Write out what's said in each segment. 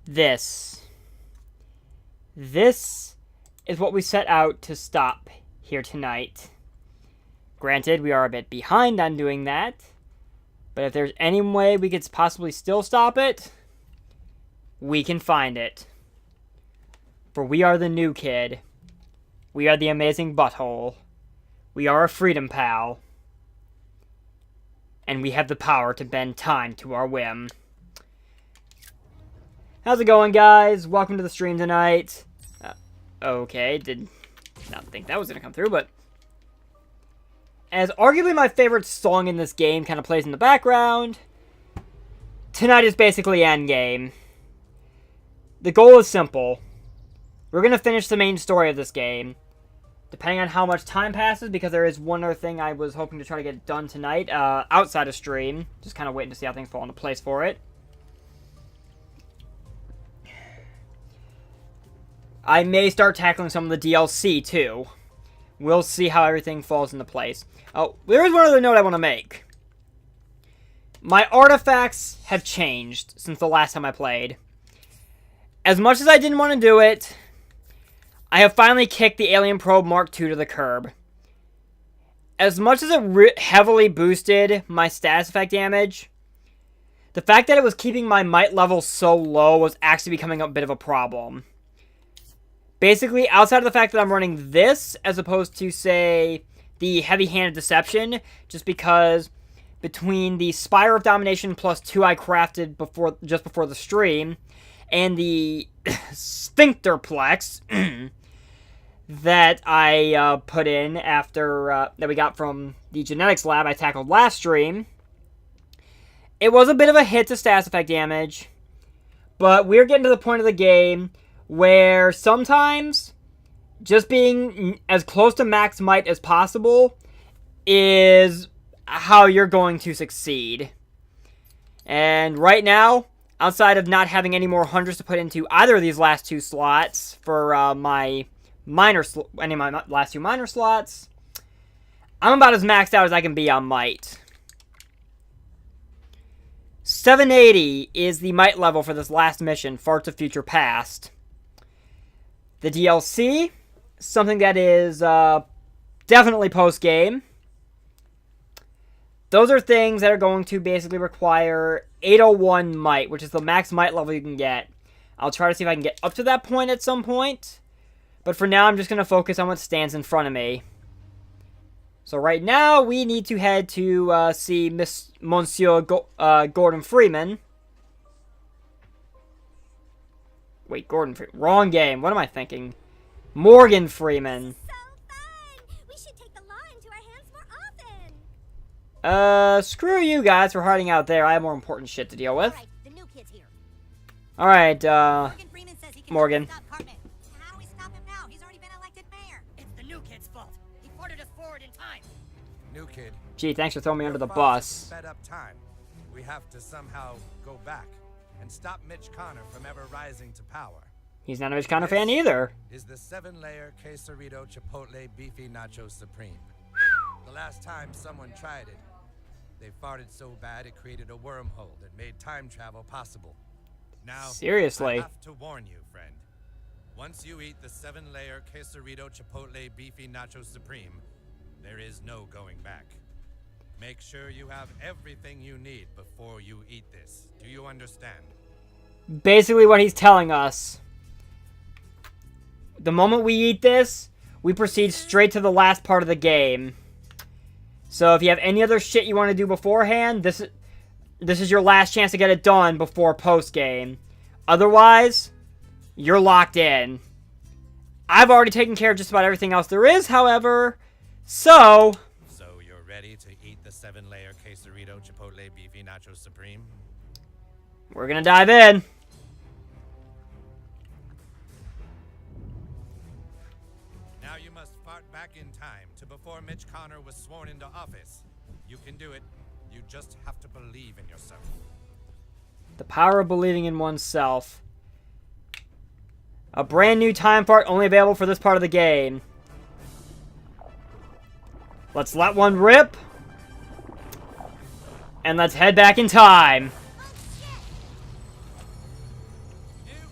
This is what we set out to stop here tonight. Granted, we are a bit behind on doing that, but if there's any way we could possibly still stop it, we can find it. For we are the new kid. We are the amazing butthole. We are a freedom pal. And we have the power to bend time to our whim. How's it going, guys? Welcome to the stream tonight. Okay, did not think that was going to come through, but... as arguably my favorite song in this game kind of plays in the background, tonight is basically endgame. The goal is simple. We're going to finish the main story of this game. Depending on how much time passes, because there is one other thing I was hoping to try to get done tonight, outside of stream. Just kind of waiting to see how things fall into place for it. I may start tackling some of the DLC, too. We'll see how everything falls into place. Oh, there is one other note I want to make. My artifacts have changed since the last time I played. As much as I didn't want to do it, I have finally kicked the Alien Probe Mark II to the curb. As much as it heavily boosted my status effect damage, the fact that it was keeping my might level so low was actually becoming a bit of a problem. Basically, outside of the fact that I'm running this, as opposed to, say, the Heavy-Handed Deception, just because between the Spire of Domination plus 2 I crafted just before the stream, and the Sphincterplex that I put in after, that we got from the genetics lab I tackled last stream, it was a bit of a hit to status effect damage, but we're getting to the point of the game where sometimes just being as close to max might as possible is how you're going to succeed. And right now, outside of not having any more hundreds to put into either of these last two slots for my last two minor slots, I'm about as maxed out as I can be on might. 780 is the might level for this last mission, Farts of Future Past. The DLC, something that is definitely post-game. Those are things that are going to basically require 801 might, which is the max might level you can get. I'll try to see if I can get up to that point at some point. But for now, I'm just going to focus on what stands in front of me. So right now, we need to head to see Monsieur Gordon Freeman. Wait, Gordon Freeman. Wrong game. What am I thinking? Morgan Freeman. So fun! We should take the law into our hands more often. Screw you guys for hiding out there. I have more important shit to deal with. All right, the new kid's here. All right, Morgan Freeman says he can Morgan. stop Cartman. How do we stop him now? He's already been elected mayor. It's the new kid's fault. He ordered us forward in time. New kid. Gee, thanks for throwing me under the Your bus. sped up time. We have to somehow go back and stop Mitch Connor from ever rising to power. He's not a Mitch Connor fan either. Is the 7-layer quesarito chipotle beefy nacho supreme. The last time someone tried it, they farted so bad it created a wormhole that made time travel possible. Now, Seriously. I have to warn you, friend. Once you eat the 7-layer quesarito chipotle beefy nacho supreme, there is no going back. Make sure you have everything you need before you eat this. Do you understand? Basically what he's telling us. The moment we eat this, we proceed straight to the last part of the game. So if you have any other shit you want to do beforehand, this is your last chance to get it done before post-game. Otherwise, you're locked in. I've already taken care of just about everything else there is, however, so you're ready to eat the 7-layer quesarito chipotle beefy nacho supreme? we're gonna dive in. Now you must fart back in time to before Mitch Connor was sworn into office. You can do it. You just have to believe in yourself. The power of believing in oneself. A brand new time fart only available for this part of the game. Let's let one rip. And let's head back in time. You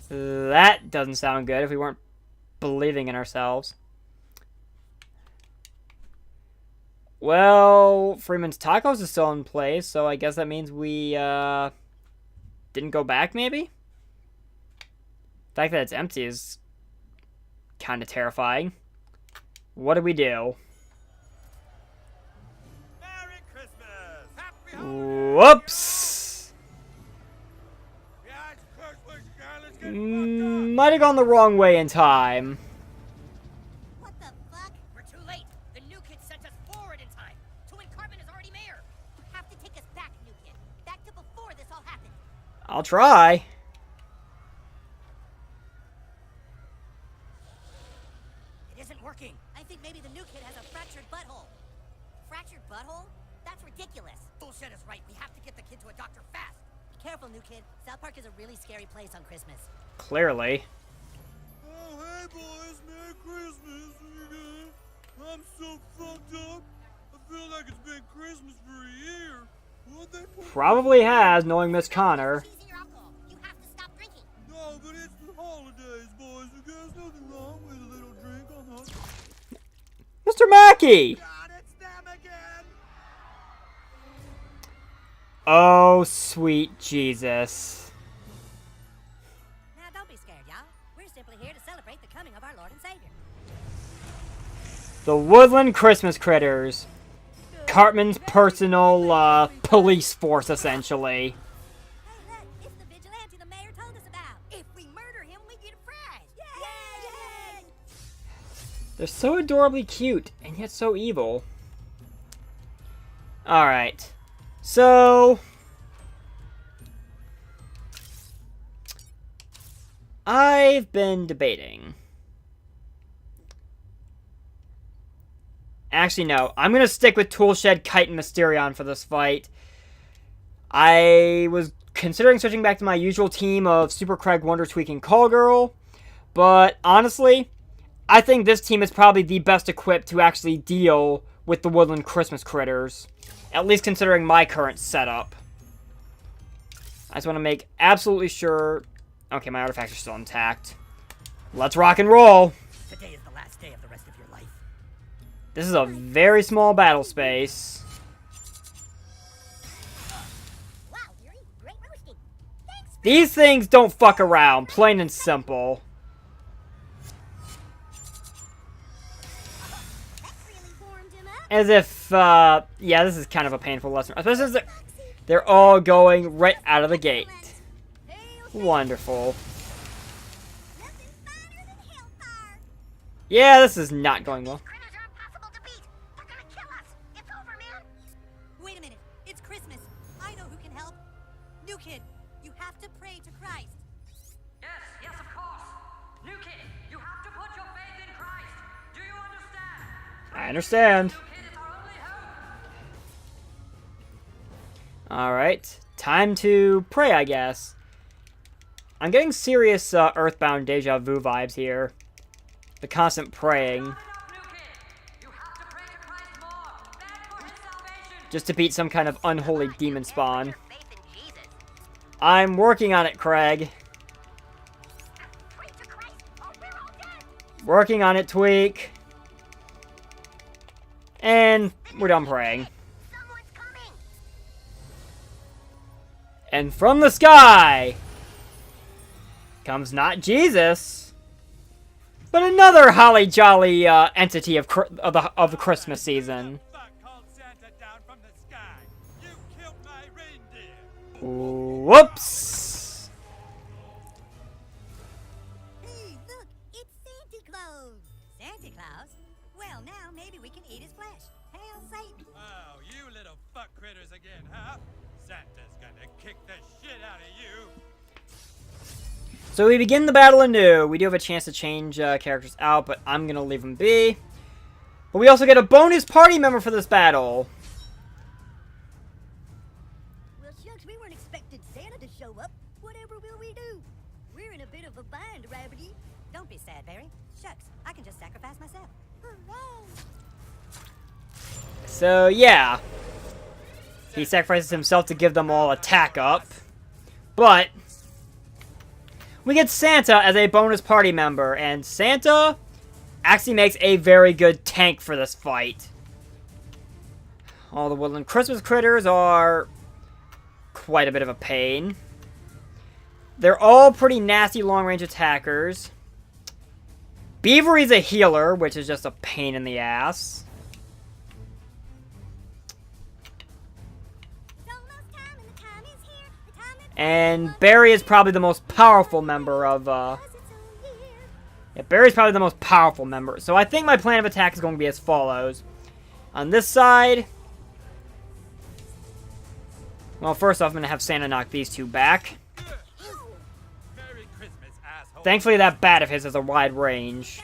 That doesn't sound good if we weren't believing in ourselves. Well, Freeman's Tacos is still in place, so I guess that means we didn't go back, maybe? The fact that it's empty is kind of terrifying. What do we do? Merry Christmas! Happy Whoops! Yeah, it's Christmas, girl. Let's get fucked up. Might have gone the wrong way in time. What the fuck? We're too late. The new kid sent us forward in time to when Carbon is already mayor. You have to take us back, new kid. Back to before this all happened. I'll try. It isn't working. I think maybe the new kid has a fractured butthole. Fractured butthole? That's ridiculous. Bullshit is right. We have to get the kid to a doctor fast. Be careful, new kid. South Park is a really scary place on Christmas. Clearly. Oh, hey, boys. Merry Christmas. I'm so fucked up. I feel like it's been Christmas for a year. What they put Probably has, knowing Miss Connor. Cheese in your alcohol. You have to stop drinking. No, but it's the holidays, boys. There's nothing wrong with a little drink on the... Mr. Mackey! God, it's them again! Oh, sweet Jesus. Now, don't be scared, y'all. We're simply here to celebrate the coming of our Lord and Savior. The Woodland Christmas Critters. Cartman's personal, police force, essentially. Hey, look, it's the vigilante the mayor told us about. If we murder him, we get a prize. Yay! Yay! They're so adorably cute, and yet so evil. Alright. So... I've been debating. Actually, no. I'm going to stick with Toolshed, Kite, and Mysterion for this fight. I was considering switching back to my usual team of Super Craig, Wonder Tweak, and Call Girl. But honestly, I think this team is probably the best equipped to actually deal with the Woodland Christmas Critters. At least considering my current setup. I just want to make absolutely sure... Okay, my artifacts are still intact. Let's rock and roll! Today is the last day of the rest of your life. This is a very small battle space. Wow, Yuri, great roasting. Thanks for These things don't fuck around, plain and simple. that really warmed him up. As if, yeah, this is kind of a painful lesson. Especially since they're all going right out of the gate. Wonderful. Nothing finer than hellfire. Yeah, this is not going well. Critters are impossible to beat. They're gonna kill us. It's over, man. Wait a minute. It's Christmas. I know who can help. New kid, you have to pray to Christ. Yes, of course. New kid, you have to put your faith in Christ. Do you understand? I understand. New kid is our only hope. Alright, time to pray, I guess. I'm getting serious Earthbound deja vu vibes here. The constant praying. Not enough, new kid. You have to pray to Christ more. Beg for his salvation. Just to beat some kind of unholy demon spawn. Faith in Jesus. I'm working on it, Craig. Pray to Christ, or we're all dead. Working on it, Tweak. And we're done praying. Someone's coming. And from the sky comes not Jesus, but another holly jolly entity of the Christmas season. Fuck called Santa down from the sky. You killed my reindeer. Whoops! Hey, look, it's Santa Claus. Santa Claus? Well, now maybe we can eat his flesh. Hail Satan. Oh, you little fuck critters again, huh? Santa's gonna kick the shit out of you. So we begin the battle anew. We do have a chance to change characters out, but I'm going to leave them be. But we also get a bonus party member for this battle. Well, shucks, we weren't expecting Santa to show up. Whatever will we do? We're in a bit of a bind, Rabbity. Don't be sad, Barry. Shucks, I can just sacrifice myself. Hooray! So, yeah. He sacrifices himself to give them all attack up. But we get Santa as a bonus party member, and Santa actually makes a very good tank for this fight. All the woodland Christmas critters are quite a bit of a pain. They're all pretty nasty long-range attackers. Beavery's a healer, which is just a pain in the ass. And Barry is probably the most powerful member of, yeah, Barry's probably the most powerful member. So I think my plan of attack is going to be as follows. On this side... Well, first off, I'm going to have Santa knock these two back. Merry Christmas, asshole. Thankfully, that bat of his has a wide range.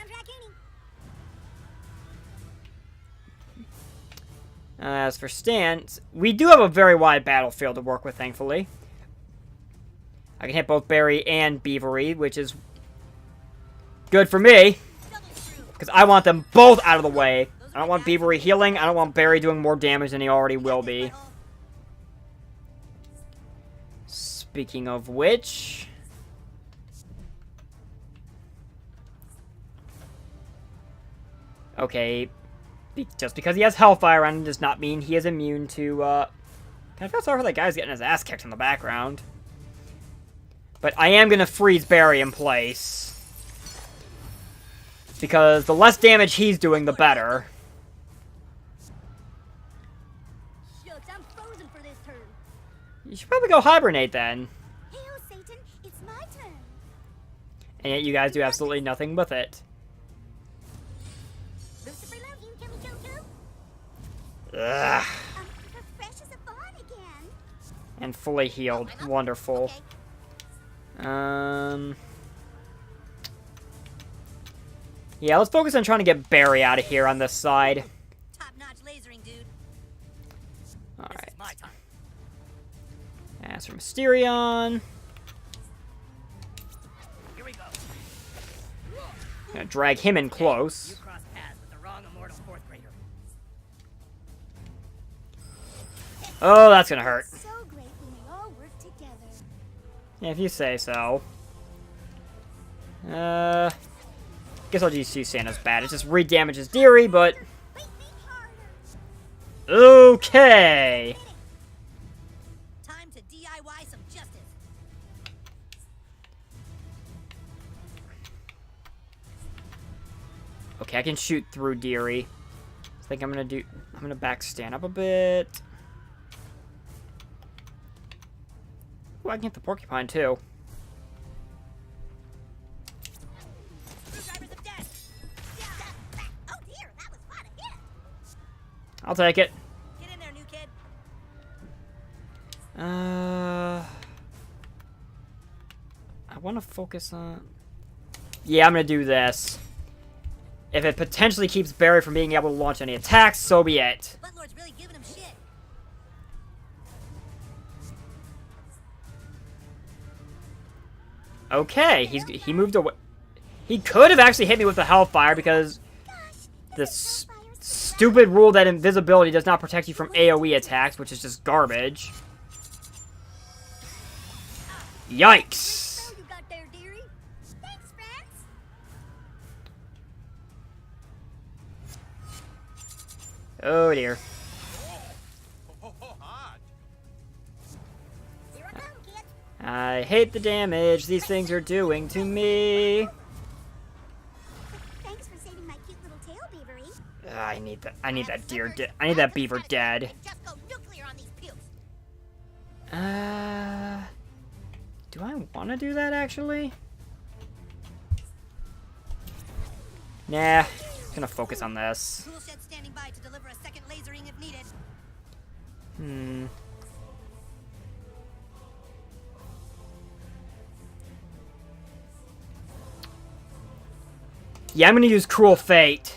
As for Stan, we do have a very wide battlefield to work with, thankfully. I can hit both Barry and Beavery, which is good for me. Because I want them both out of the way. I don't want Beavery healing. I don't want Barry doing more damage than he already will be. Speaking of which... Okay, just because he has Hellfire on him does not mean he is immune to, Kind of feel sorry for that guy's getting his ass kicked in the background. But I am going to freeze Barry in place. Because the less damage he's doing, the better. Shucks, I'm frozen for this turn. You should probably go hibernate then. Hail, Satan, it's my turn. And yet you guys do absolutely nothing with it. Lucifer, love you, can we go too? Ugh. Fresh as a fawn again. And fully healed. Wonderful. Okay. Yeah, let's focus on trying to get Barry out of here on this side. Top-notch lasering, dude. Alright. It's my time. As for Mysterion. Here we go. Gonna drag him in close. You crossed paths with the wrong immortal fourth grader. Oh, that's gonna hurt. So great when we all work together. Yeah, if you say so. Guess I'll just use Santa's bat. It just re-damages Deary, but... Wait, harder. Okay! Time to DIY some justice. Okay, I can shoot through Deary. I think I'm gonna back Stan up a bit. Ooh, I can hit the porcupine too. Screwdrivers of death. Oh dear, that was quite a hit. I'll take it. Get in there, new kid. I want to focus on... Yeah, I'm gonna do this. If it potentially keeps Barry from being able to launch any attacks, so be it. Buttlord's really giving him shit. Okay, he moved away. He could have actually hit me with the Hellfire because this stupid rule that invisibility does not protect you from AoE attacks, which is just garbage. Yikes! So you got there, dearie. Thanks, friends. Oh dear. Hot. Here I come, kid. I hate the damage these things are doing to me. Thanks for saving my cute little tail, Beavery. I need that. I need that deer. I need that beaver dead. Just go nuclear on these pukes. Do I want to do that actually? Nah. Gonna focus on this. Tool shed standing by to deliver a second lasering if needed. Yeah, I'm gonna use Cruel Fate.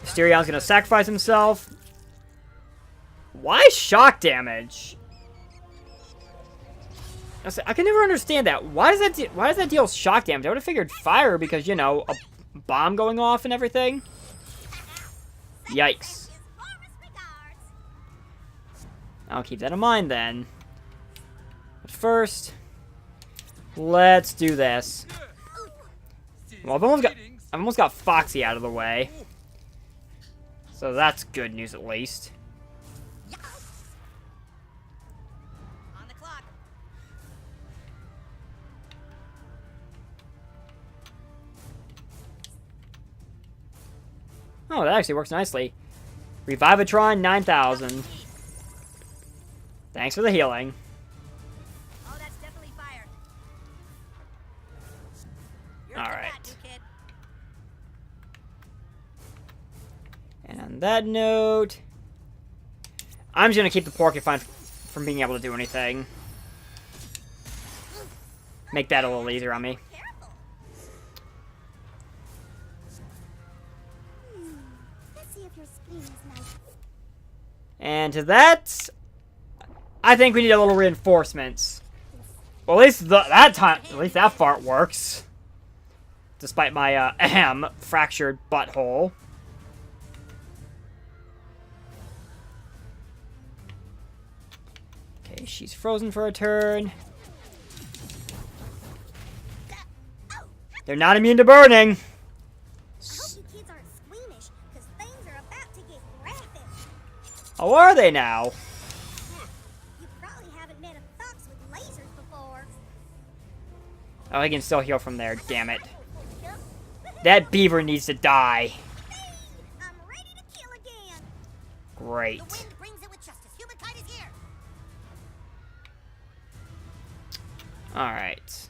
Mysterion's gonna sacrifice himself. Why shock damage? I can never understand that. Why does that deal shock damage? I would have figured fire because, you know, a bomb going off and everything. Yikes. I'll keep that in mind then. But first, Let's do this. Well, I've almost got Foxy out of the way. So that's good news at least. On the clock. Oh, that actually works nicely. Revivatron 9000. Thanks for the healing. Oh, that's definitely fire. You're All the right. bat, new kid. And on that note, I'm just gonna keep the porcupine from being able to do anything. Make that a little easier on me. Careful. Let's see if your spleen is nice. And to that, I think we need a little reinforcements. Well, at least at least that fart works. Despite my fractured butthole. Okay, she's frozen for a turn. They're not immune to burning. I hope you kids aren't squeamish, because things are about to get graphic. How are they now? You probably haven't met a fox with lasers before. Oh, I can still heal from there, damn it. That beaver needs to die. I'm ready to kill again. Great. The wind brings it with justice. Humankind is here. Alright.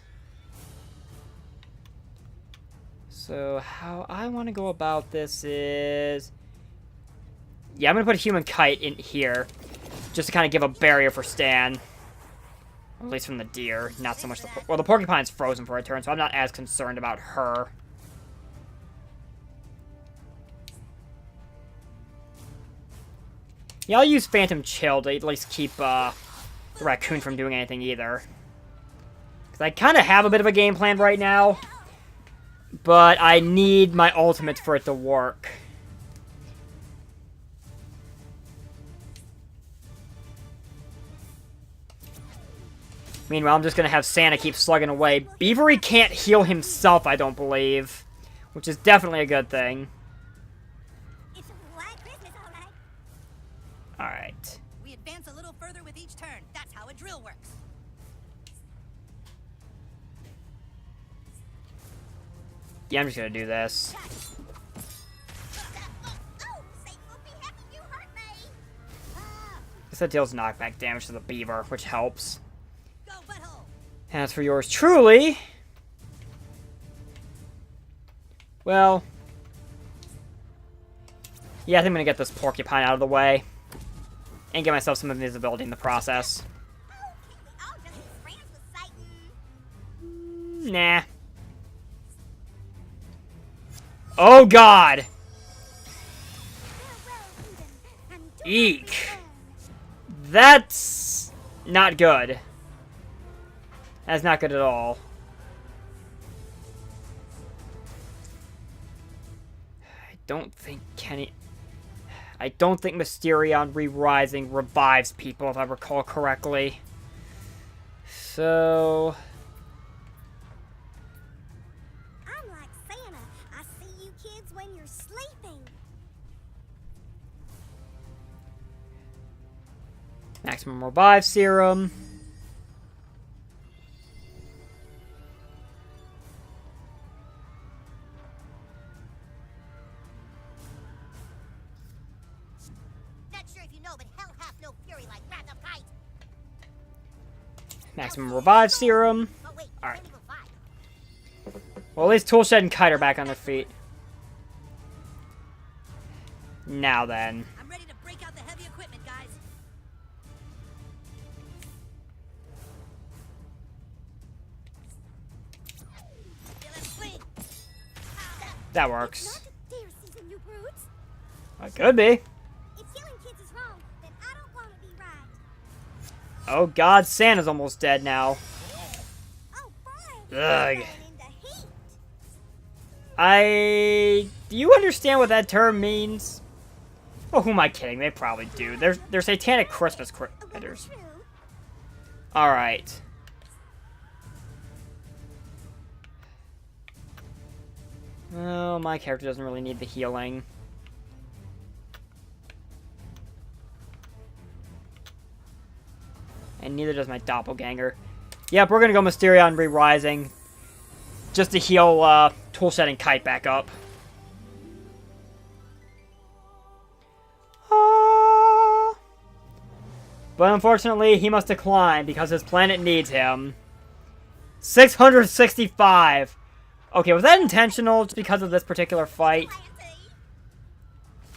So, how I want to go about this is... Yeah, I'm going to put a human kite in here. Just to kind of give a barrier for Stan. At least from the deer. Not so much the... Well, the porcupine's frozen for a turn, so I'm not as concerned about her. Yeah, I'll use Phantom Chill to at least keep the raccoon from doing anything either. Because I kind of have a bit of a game plan right now. But I need my ultimate for it to work. Meanwhile, I'm just going to have Santa keep slugging away. Beavery can't heal himself, I don't believe. Which is definitely a good thing. It's a Black Christmas, all right. Alright. We advance a little further with each turn. That's how a drill works. Yeah, I'm just going to do this. Oh, Satan will be happy you hurt me. Guess that deals knockback damage to the beaver, which helps. Go, butthole. And as for yours truly... Well... Yeah, I think I'm going to get this porcupine out of the way. And get myself some invisibility in the process. Oh, can't we all just be friends with Satan? Nah. Oh, God! Eek. That's not good. That's not good at all. I don't think Mysterion Re-Rising revives people, if I recall correctly. So... I'm like Santa. I see you kids when you're sleeping. Maximum Revive Serum. Not sure if you know, but hell hath no fury like Wrath of Kite. Maximum Revive Serum. Oh wait, Alright. Eagle 5. Well, at least Toolshed and Kite are back on their feet. Now then. I'm ready to break out the heavy equipment, guys. Feel it swing. That works. Not the deer season, you brutes. It could be. If killing kids is wrong, then I don't want to be right. Oh god, Santa's almost dead now. Oh boy. Ugh. Going into heat. Do you understand what that term means? Oh, who am I kidding? They probably do. They're satanic Christmas A little critters. true. Alright. Oh, my character doesn't really need the healing. And neither does my doppelganger. Yep, we're gonna go Mysterion Re-Rising. Just to heal Toolshed and Kite back up. But unfortunately, he must decline because his planet needs him. 665! Okay, was that intentional just because of this particular fight?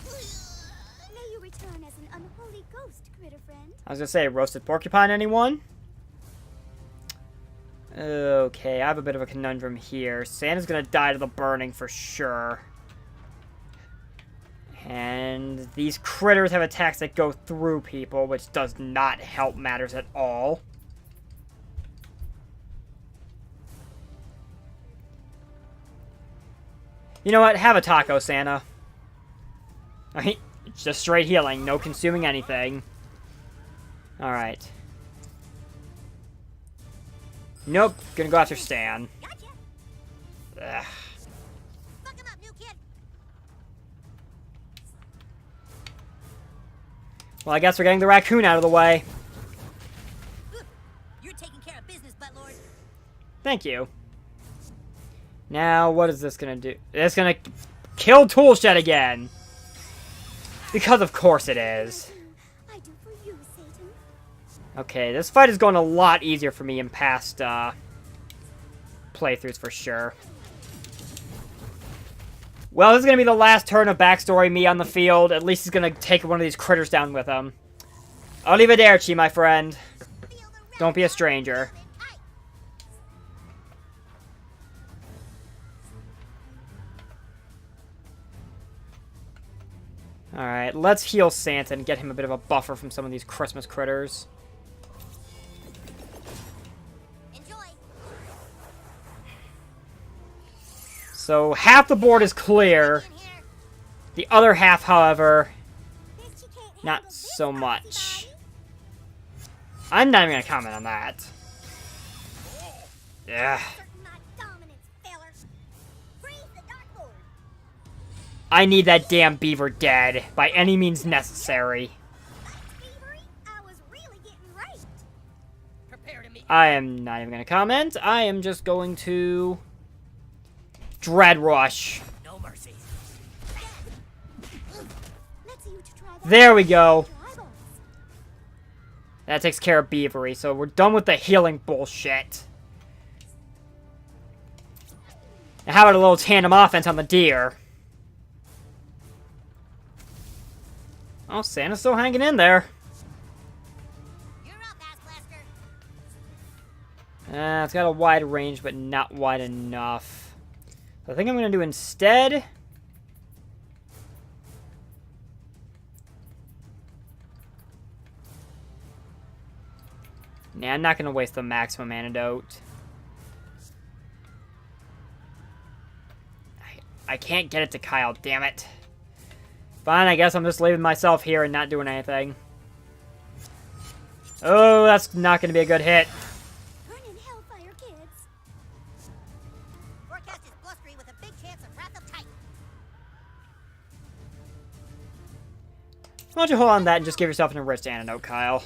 May you return as an unholy ghost, critter friend. I was gonna say, roasted porcupine, anyone? Okay, I have a bit of a conundrum here. Santa's gonna die to the burning for sure. And these critters have attacks that go through people, which does not help matters at all. You know what? Have a taco, Santa. Alright, it's just straight healing, no consuming anything. Alright. Nope, gonna go after Stan. Gotcha. Ugh. Fuck him up, new kid. Well, I guess we're getting the raccoon out of the way. You're taking care of business, buttlord. Thank you. Now, what is this gonna do? It's gonna kill Toolshed again. Because of course it is. I do for you, Satan. Okay, this fight is going a lot easier for me in past playthroughs for sure. Well, this is gonna be the last turn of backstory me on the field. At least he's gonna take one of these critters down with him. Arrivederci, my friend. Don't be a stranger. Alright, let's heal Santa and get him a bit of a buffer from some of these Christmas critters. Enjoy. So, half the board is clear. The other half, however, not so much. I'm not even gonna comment on that. Yeah. I need that damn beaver dead by any means necessary. I am not even gonna comment. I am just going to Dread Rush. No mercy. There we go. That takes care of Beavery, so we're done with the healing bullshit. Now how about a little tandem offense on the deer? Oh, Santa's still hanging in there. You're up, ass blaster. It's got a wide range, but not wide enough. So I think I'm going to do instead... Nah, I'm not going to waste the maximum antidote. I can't get it to Kyle, damn it. Fine, I guess I'm just leaving myself here and not doing anything. Oh, that's not going to be a good hit. Burn in hellfire, kids. Forecast is blustery with a big chance of Wrath of Titan. Why don't you hold on to that and just give yourself an enriched antidote, Kyle.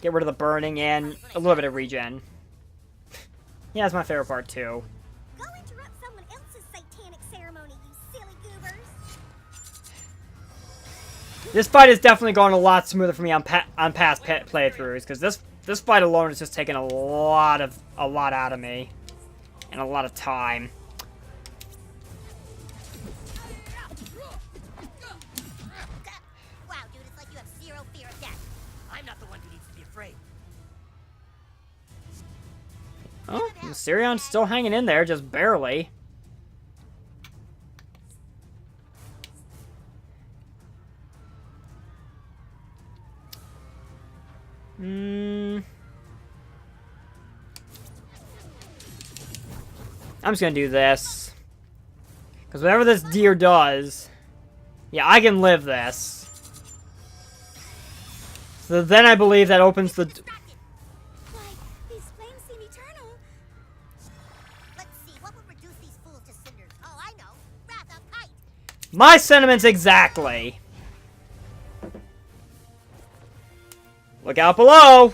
Get rid of the burning and a little bit of regen. Yeah, that's my favorite part, too. Go interrupt someone else's satanic ceremony, you silly goobers. This fight is definitely going a lot smoother for me on past playthroughs, because this fight alone is just taking a lot out of me, and a lot of time. Wow, dude, it's like you have zero fear of death. I'm not the one who needs to be afraid. Oh, Mysterion's still hanging in there, just barely. I'm just gonna do this. Because whatever this deer does... Yeah, I can live this. So then I believe that opens the... Why, these flames seem eternal. Let's see, what would reduce these fools to cinders? Oh, I know. Wrath of Kite. My sentiments exactly. Look out below.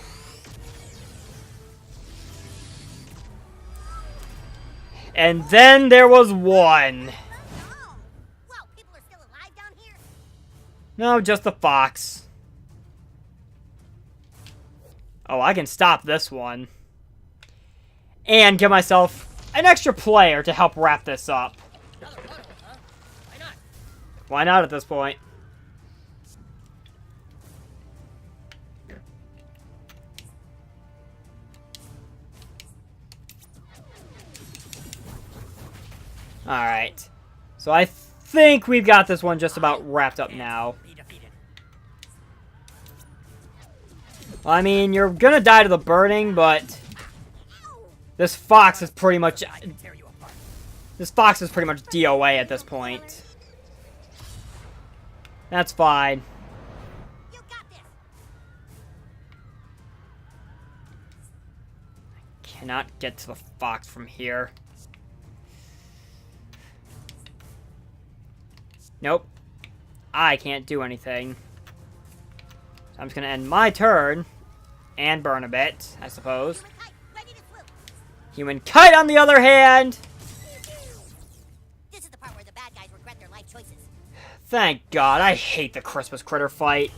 And then there was one. Oh, well, people are still alive down here? No, just the fox. Oh, I can stop this one. And give myself an extra player to help wrap this up. Another puddle, huh? Why not? Why not at this point? Alright. So I think we've got this one just about wrapped up now. Be defeated. Well, I mean, you're gonna die to the burning, but this fox is pretty much... I can tear you apart. This fox is pretty much DOA at this point. That's fine. You got this. Cannot get to the fox from here. Nope. I can't do anything. So I'm just gonna end my turn. And burn a bit, I suppose. Human Kite, ready to swoop. Human Kite, on the other hand! This is the part where the bad guys regret their life choices. Thank God, I hate the Christmas critter fight.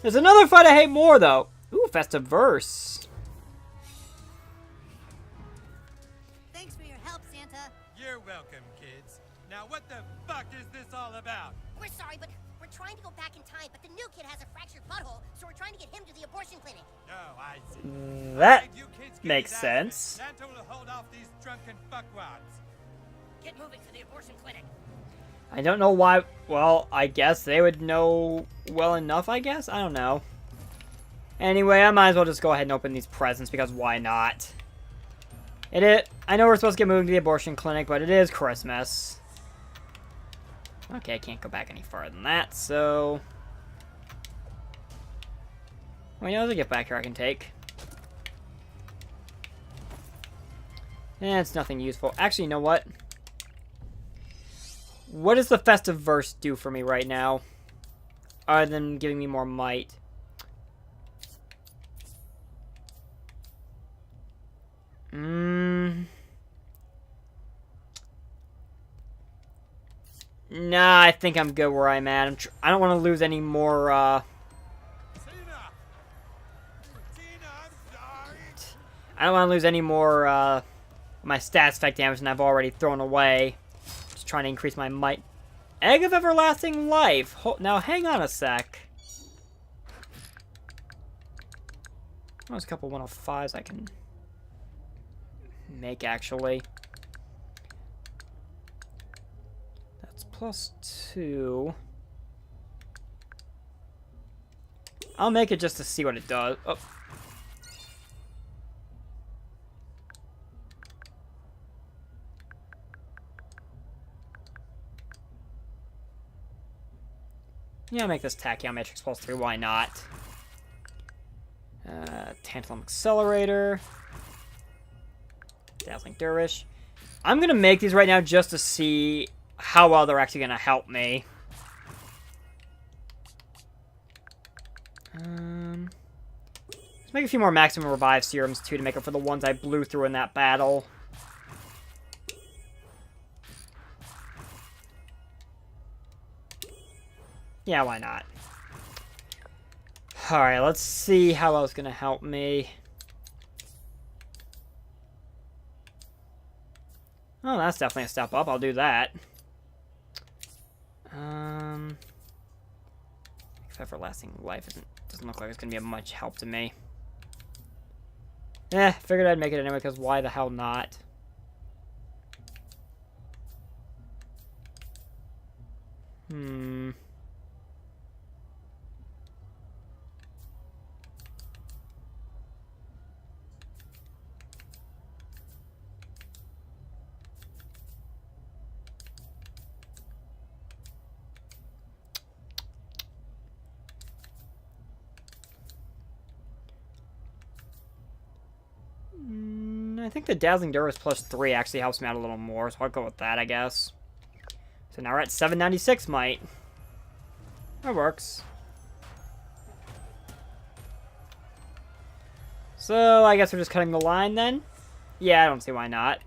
There's another fight I hate more, though. Ooh, festive verse. Thanks for your help, Santa. You're welcome, kids. Now what the fuck is this all about? We're sorry, but we're trying to go back in time, but the new kid has a fractured butthole, so we're trying to get him to the abortion clinic. Oh, I see. That Alright, you kids get makes it out of it. sense. Santa will hold off these drunken fuckwads. Get moving to the abortion clinic. I don't know why. Well, I guess they would know well enough, I guess? I don't know. Anyway, I might as well just go ahead and open these presents, because why not? I know we're supposed to get moving to the abortion clinic, but it is Christmas. Okay, I can't go back any farther than that, so... Well, you know, there's a gift back here I can take. It's nothing useful. Actually, you know what? What does the festive verse do for me right now? Other than giving me more might. Nah, I think I'm good where I'm at. I don't want to lose any more, Tina! Tina, I'm sorry! I don't want to lose any more, my stats effect damage than I've already thrown away. Just trying to increase my might. Egg of Everlasting Life! Now, hang on a sec. There's a couple 105s I can make, actually. That's +2. I'll make it just to see what it does. Oh. Yeah, I'll make this Tachyon Matrix +3, why not? Tantalum Accelerator. Dazzling Durish. I'm gonna make these right now just to see how well they're actually gonna help me. Let's make a few more Maximum Revive Serums, too, to make up for the ones I blew through in that battle. Yeah, why not? Alright, let's see how else gonna help me. Oh, that's definitely a step up. I'll do that. Everlasting Life doesn't look like it's gonna be of much help to me. Figured I'd make it anyway, because why the hell not? I think the Dazzling Duress +3 actually helps me out a little more, so I'll go with that, I guess. So now we're at 796 might. That works. So, I guess we're just cutting the line then? Yeah, I don't see why not.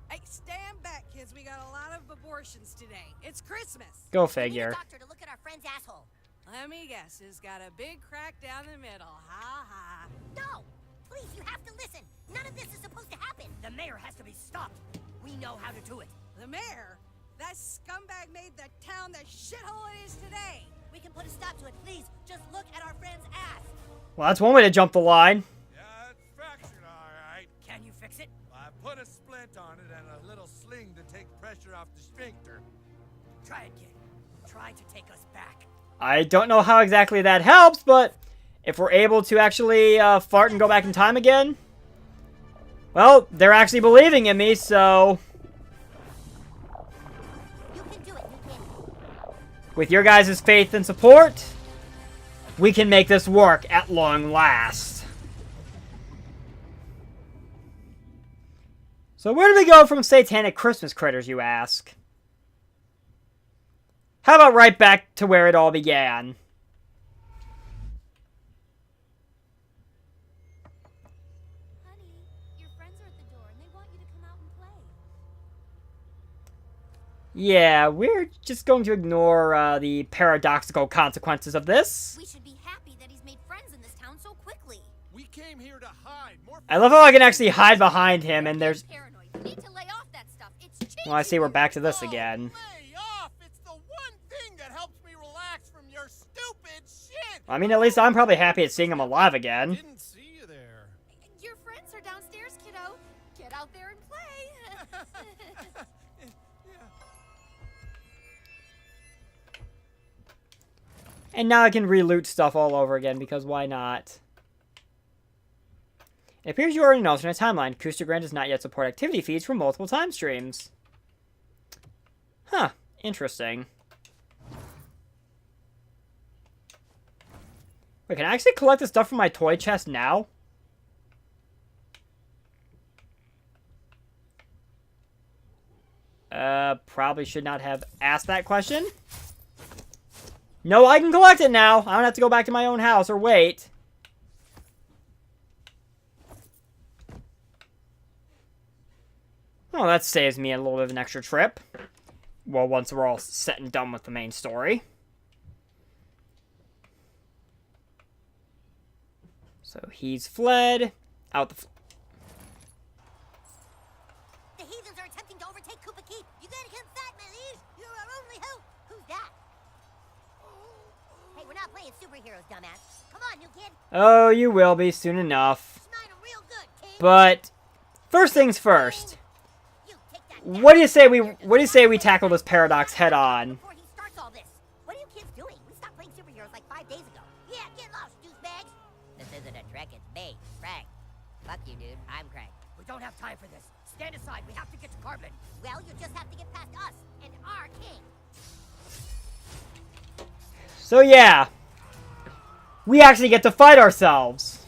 Hey, stand back, kids. We got a lot of abortions today. It's Christmas. Go We need a figure. doctor to look at our friend's asshole. Let me guess. It's got a big crack down the middle. Ha ha. No! Please, you have to listen. None of this is supposed to happen. The mayor has to be stopped. We know how to do it. The mayor? That scumbag made the town the shithole it is today. We can put a stop to it. Please, just look at our friend's ass. Well, that's one way to jump the line. Yeah, it's fractured, all right. Can you fix it? I put a splint on it and a little sling to take pressure off the sphincter. Try it, kid. Try to take us back. I don't know how exactly that helps, but if we're able to actually fart and go back in time again, well, they're actually believing in me, so You can do it, you can. with your guys' faith and support, we can make this work at long last. So where do we go from satanic Christmas critters, you ask? How about right back to where it all began? Honey, your friends are at the door and they want you to come out and play. Yeah, we're just going to ignore the paradoxical consequences of this. We should be happy that he's made friends in this town so quickly. We came here to hide. More I love how I can actually hide behind him, and there's... Paranoid. You need to lay off that stuff. It's changing. Well, I see we're back to this Oh, again. Lay off! It's the one thing that helps me relax from your stupid shit! I mean, at least I'm probably happy at seeing him alive again. Didn't see you there. Your friends are downstairs, kiddo. Get out there and play. And now I can re-loot stuff all over again, because why not? It appears you are in an alternate timeline. Cooster does not yet support activity feeds from multiple time streams. Huh. Interesting. Wait, can I actually collect the stuff from my toy chest now? Probably should not have asked that question. No, I can collect it now. I don't have to go back to my own house or wait. Well, that saves me a little bit of an extra trip. Well, once we're all set and done with the main story. So he's fled. Out the... The heathens are attempting to overtake Koopa Keep. You gotta come back, my liege. You're our only hope. Who's that? Hey, we're not playing superheroes, dumbass. Come on, new kid. Oh, you will be soon enough. Smile real good, kid. But first things first. You take that What do you say we tackle this paradox head on? before he starts all this. What are you kids doing? We stopped playing superheroes like 5 days ago. Yeah, get lost, douchebags. This isn't a trek, it's me, Craig. Fuck you, dude. I'm Craig. We don't have time for this. Stand aside. We have to get to Carbon. Well, you just have to get past us and our king. So yeah, we actually get to fight ourselves.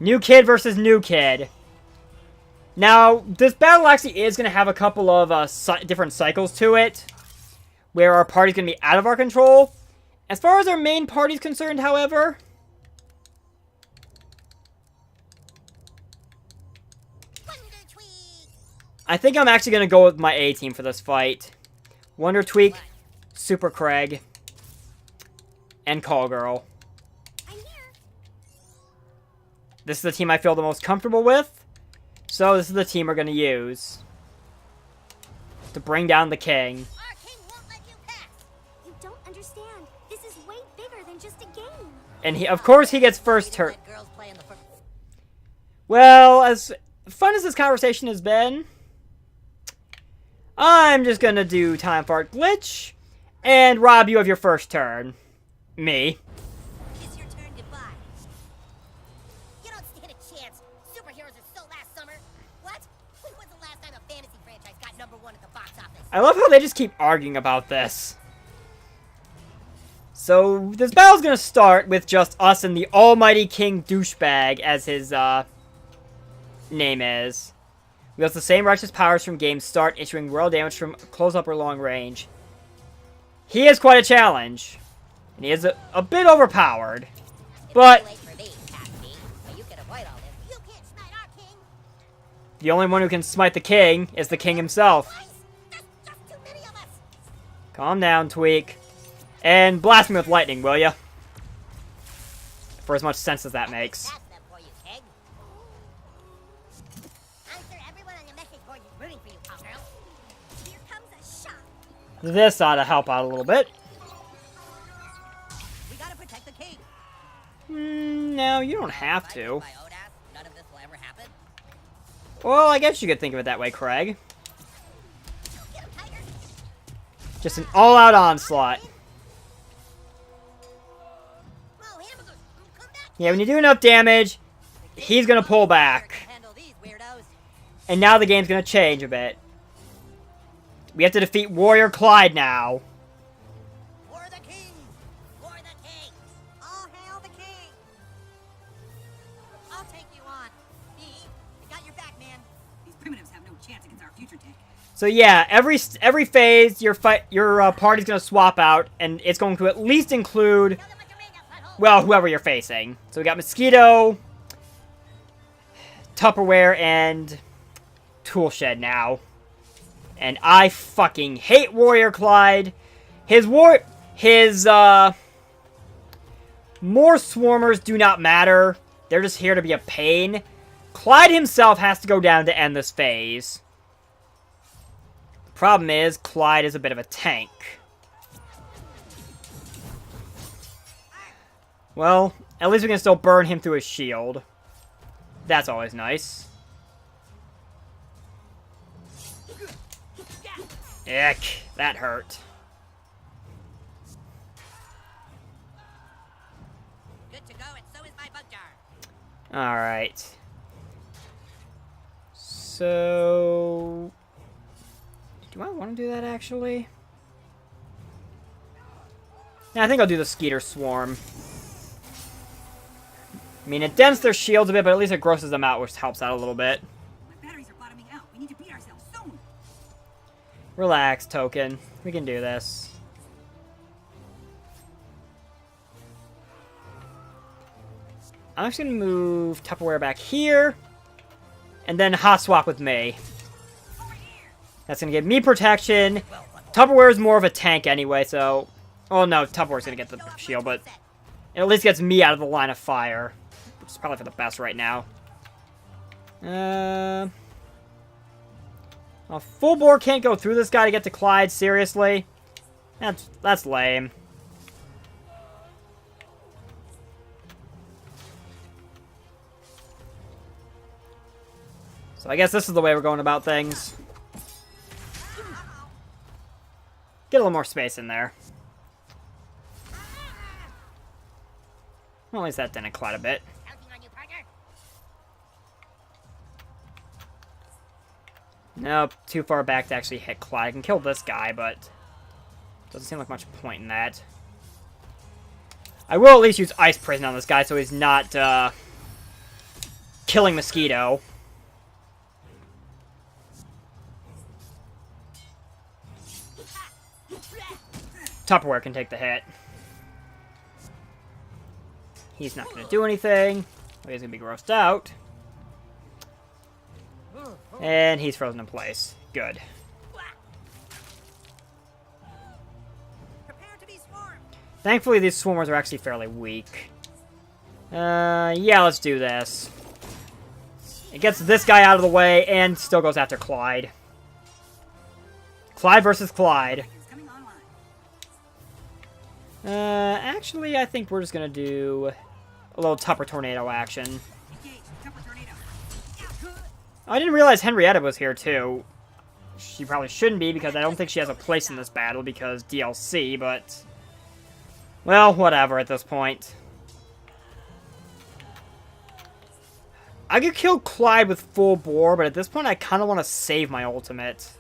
New kid versus new kid. Now, this battle actually is going to have a couple of different cycles to it, where our party's going to be out of our control. As far as our main party's concerned, however, Wonder Tweak. I think I'm actually going to go with my A team for this fight. Wonder Tweak, Super Craig, and Call Girl. I'm here. This is the team I feel the most comfortable with, so this is the team we're going to use to bring down the king. Our king won't let you pass. You don't understand. This is way bigger than just a game. And of course he gets first We turn. don't let girls play in the first. Well, as fun as this conversation has been, I'm just gonna do Time Fart Glitch and rob you of your first turn. Me. It's your turn to buy. You don't stand a chance. Superheroes are so last summer. What? When was the last time a fantasy franchise got #1 at the box office? I love how they just keep arguing about this. So, this battle's gonna start with just us and the almighty King Douchebag as his, name is. Wields the same righteous powers from game start, issuing royal damage from close-up or long range. He is quite a challenge. And he is a bit overpowered. But the only one who can smite the king is the king himself. Calm down, Tweak. And blast me with lightning, will ya? For as much sense as that makes. This ought to help out a little bit. We gotta protect the king. No, you don't have to. Well, I guess you could think of it that way, Craig. Just an all-out onslaught. Yeah, when you do enough damage, he's gonna pull back. And now the game's gonna change a bit. We have to defeat Warrior Clyde now. For the king! For the king! All hail the king! I'll take you on. Me, I got your back, man. These primitives have no chance against our future tech. So yeah, every phase your party's gonna swap out, and it's going to at least include, well, whoever you're facing. So we got Mosquito, Tupperware, and Toolshed now. And I fucking hate Warrior Clyde. His more swarmers do not matter. They're just here to be a pain. Clyde himself has to go down to end this phase. The problem is, Clyde is a bit of a tank. Well, at least we can still burn him through his shield. That's always nice. Ick, that hurt. Good to go, and so is my bug jar. Alright. So... do I want to do that, actually? Yeah, I think I'll do the Skeeter Swarm. I mean, it dents their shields a bit, but at least it grosses them out, which helps out a little bit. My batteries are bottoming out. We need to beat ourselves soon. Relax, Token. We can do this. I'm just going to move Tupperware back here. And then hot swap with me. That's going to give me protection. Tupperware is more of a tank anyway, so... oh no, Tupperware's going to get the shield, but... it at least gets me out of the line of fire. Which is probably for the best right now. A full bore can't go through this guy to get to Clyde, seriously? That's lame. So I guess this is the way we're going about things. Get a little more space in there. Well, at least that didn't Clyde a bit. Nope, too far back to actually hit Clyde. I can kill this guy, but doesn't seem like much point in that. I will at least use Ice Prison on this guy so he's not killing Mosquito. Tupperware can take the hit. He's not going to do anything. He's going to be grossed out. And he's frozen in place. Good. Prepare to be swarmed. Thankfully, these swarmers are actually fairly weak. Yeah, let's do this. It gets this guy out of the way and still goes after Clyde. Clyde versus Clyde. Actually, I think we're just gonna do a little Tupper Tornado action. I didn't realize Henrietta was here, too. She probably shouldn't be, because I don't think she has a place in this battle, because DLC, but... well, whatever at this point. I could kill Clyde with full bore, but at this point I kind of want to save my ultimate.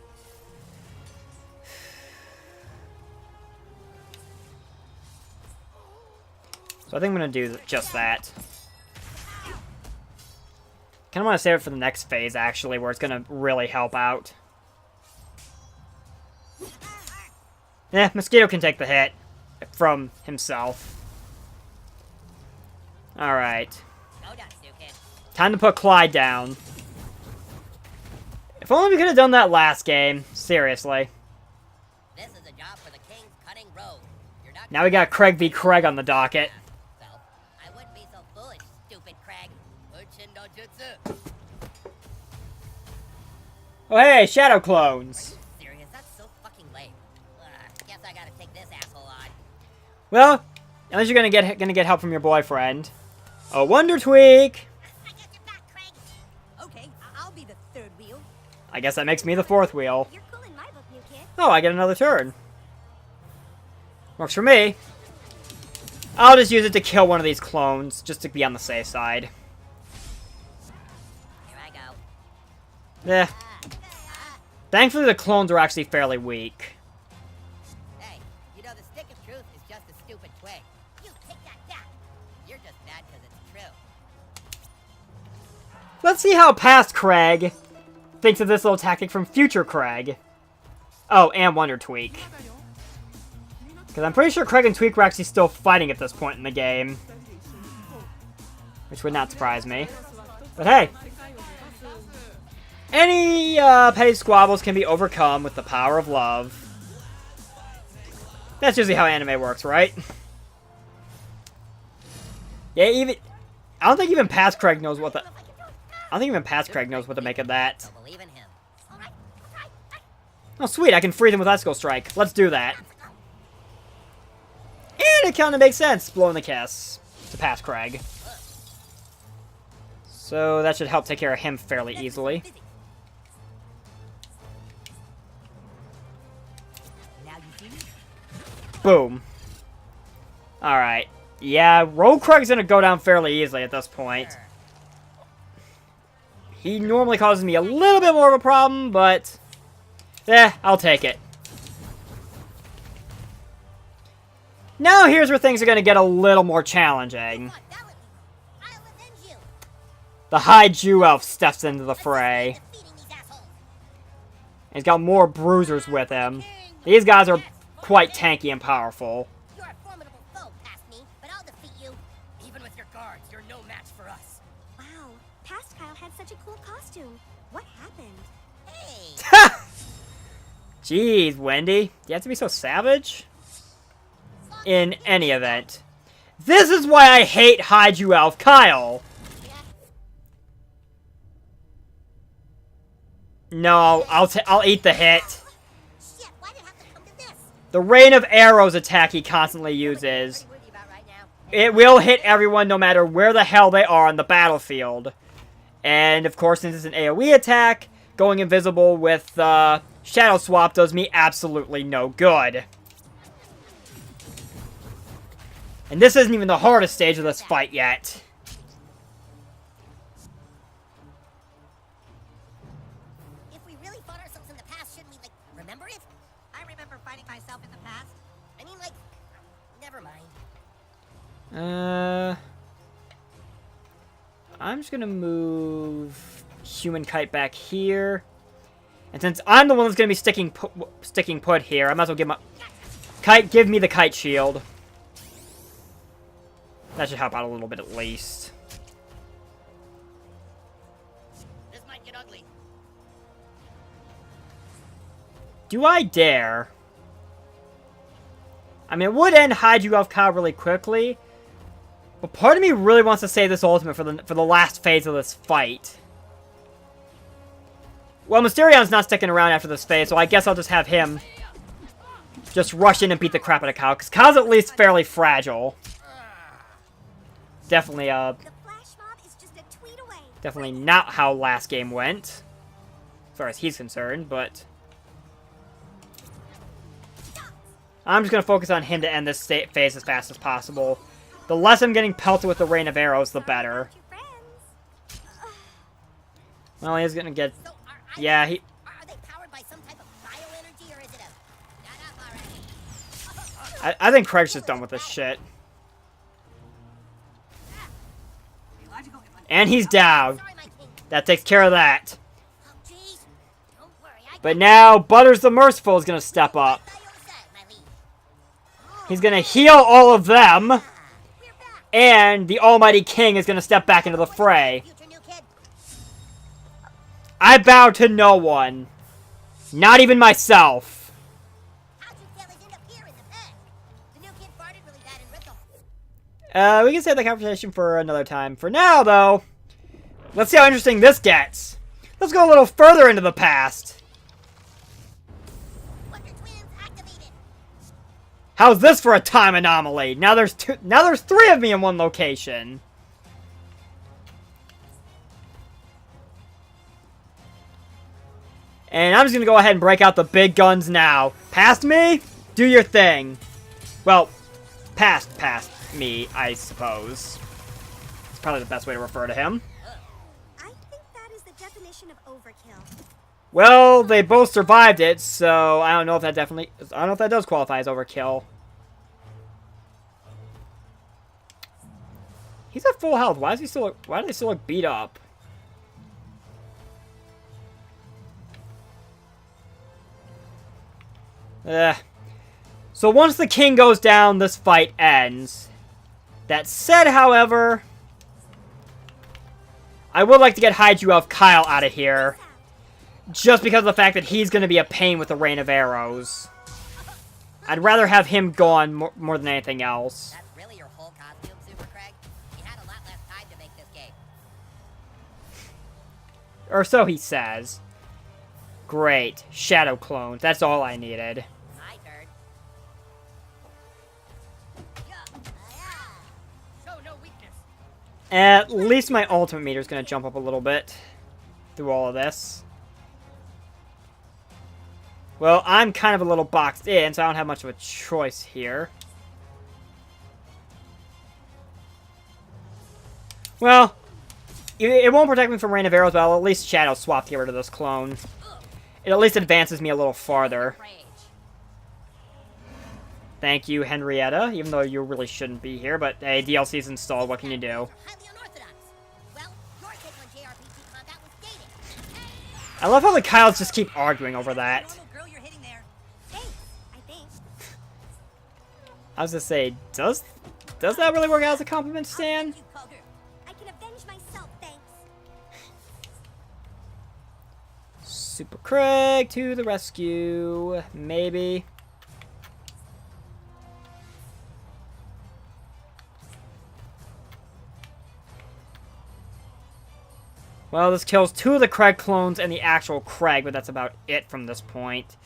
So I think I'm going to do just that. kind of want to save it for the next phase, actually, where it's going to really help out. Eh, Mosquito can take the hit from himself. Alright. Time to put Clyde down. If only we could have done that last game. Seriously. This is a job for the King's Cutting Rogue. You're not Now we got Craig v. Craig on the docket. so. I wouldn't be so foolish, stupid Craig. Unshin no jutsu. Oh hey, Shadow Clones. Serious? That's so fucking lame. Guess I gotta take this asshole on. Well, at least you're gonna get help from your boyfriend. A Wonder Tweak. I got your back, Craig. Okay, I'll be the third wheel. I guess that makes me the fourth wheel. You're cool in my book, new kid. Oh, I get another turn. Works for me. I'll just use it to kill one of these clones, just to be on the safe side. Here I go. Eh. Thankfully, the clones are actually fairly weak. Hey, you know the stick of truth is just a stupid twig. You take that back. You're just mad because it's true. Let's see how past Craig thinks of this little tactic from future Craig. Oh, and Wonder Tweak. Because I'm pretty sure Craig and Tweak were actually still fighting at this point in the game. Which would not surprise me. But hey. Any petty squabbles can be overcome with the power of love. That's usually how anime works, right? Yeah, even... I don't think even past Craig knows what the... I don't think even past Craig knows what to make of that. So believe in him. All right, all right. Oh, sweet, I can freeze him with Icicle Strike. Let's do that. And it kind of makes sense, blowing the kiss to past Craig. So that should help take care of him fairly easily. Now you see me? Boom. Alright. Yeah, Rogue Craig's gonna go down fairly easily at this point. He normally causes me a little bit more of a problem, but... I'll take it. Now here's where things are gonna get a little more challenging. I'll avenge you. The High Jew Elf steps into the fray. Defeating these assholes. He's got more bruisers with him. These guys are quite tanky and powerful. You're a formidable foe past me, but I'll defeat you. Even with your guards, you're no match for us. Wow, past Kyle had such a cool costume. What happened? Hey! Jeez, Wendy. Do you have to be so savage? In any event. This is why I hate High Jew Elf Kyle. No, I'll eat the hit. Shit, why did it have to come to this? The Rain of Arrows attack he constantly uses. What are you worried about right now? It will hit everyone no matter where the hell they are on the battlefield. And, of course, since it's an AoE attack, going invisible with Shadow Swap does me absolutely no good. And this isn't even the hardest stage of this fight yet. If we really fought ourselves in the past, shouldn't we, like, remember it? I remember fighting myself in the past. I mean, like, never mind. I'm just gonna move Human Kite back here. And since I'm the one that's gonna be sticking put here, I might as well give my... Give me the Kite Shield. That should help out a little bit at least. This might get ugly. Do I dare? I mean, it would end High Jew Elf Kyle really quickly. But part of me really wants to save this ultimate for the last phase of this fight. Well, Mysterion's not sticking around after this phase, so I guess I'll just have him just rush in and beat the crap out of Kyle, because Kyle's at least fairly fragile. Definitely, The flash mob is just a tweet away. definitely not how last game went, as far as he's concerned, but... I'm just going to focus on him to end this phase as fast as possible. The less I'm getting pelted with the Rain of Arrows, the better. Your friends. Well, he's going to get... So, Yeah, he... Are they powered by some type of bioenergy, or is it a... Shut up already. I think Craig's just done with this shit. And he's down. Sorry, my king. That takes care of that. Oh, jeez. Don't worry. But now, Butters the Merciful is going to step up. By your side, my liege. He's going to heal all of them. We're back. And the Almighty King is going to step back into the fray. Future new kid. I bow to no one. Not even myself. How'd you fellas end up here in the past? The new kid farted really bad and ripped off. We can save the conversation for another time. For now, though, let's see how interesting this gets. Let's go a little further into the past. Wonder Twins activated. How's this for a time anomaly? Now there's three of me in one location. And I'm just gonna go ahead and break out the big guns now. Past me? Do your thing. Well, past me, I suppose. It's probably the best way to refer to him. I think that is the definition of overkill. Well, they both survived it, so I don't know if that does qualify as overkill. He's at full health. Why do they still look beat up? So once the king goes down, this fight ends. That said, however, I would like to get Hydra of Kyle out of here. Just because of the fact that he's going to be a pain with the rain of arrows. I'd rather have him gone more than anything else. That's really your whole costume, Super Craig? You had a lot less time to make this game. Or so he says. Great. Shadow clones. That's all I needed. My turn. Show no weakness. At least my ultimate meter is going to jump up a little bit through all of this. Well, I'm kind of a little boxed in, so I don't have much of a choice here. Well, it won't protect me from Rain of Arrows, but I'll at least Shadow Swap to get rid of this clone. It at least advances me a little farther. Rage. Thank you, Henrietta, even though you really shouldn't be here, but hey, DLC's installed, what can you do? Highly unorthodox. Well, your take on JRPG combat was dated. I love how the Kyles just keep arguing over that. Normal girl you're hitting there. Thanks, I think. I was gonna say, does that really work out as a compliment, Stan? You called her. I can avenge myself, thanks. Super Craig to the rescue, maybe. Well, this kills two of the Craig clones and the actual Craig, but that's about it from this point.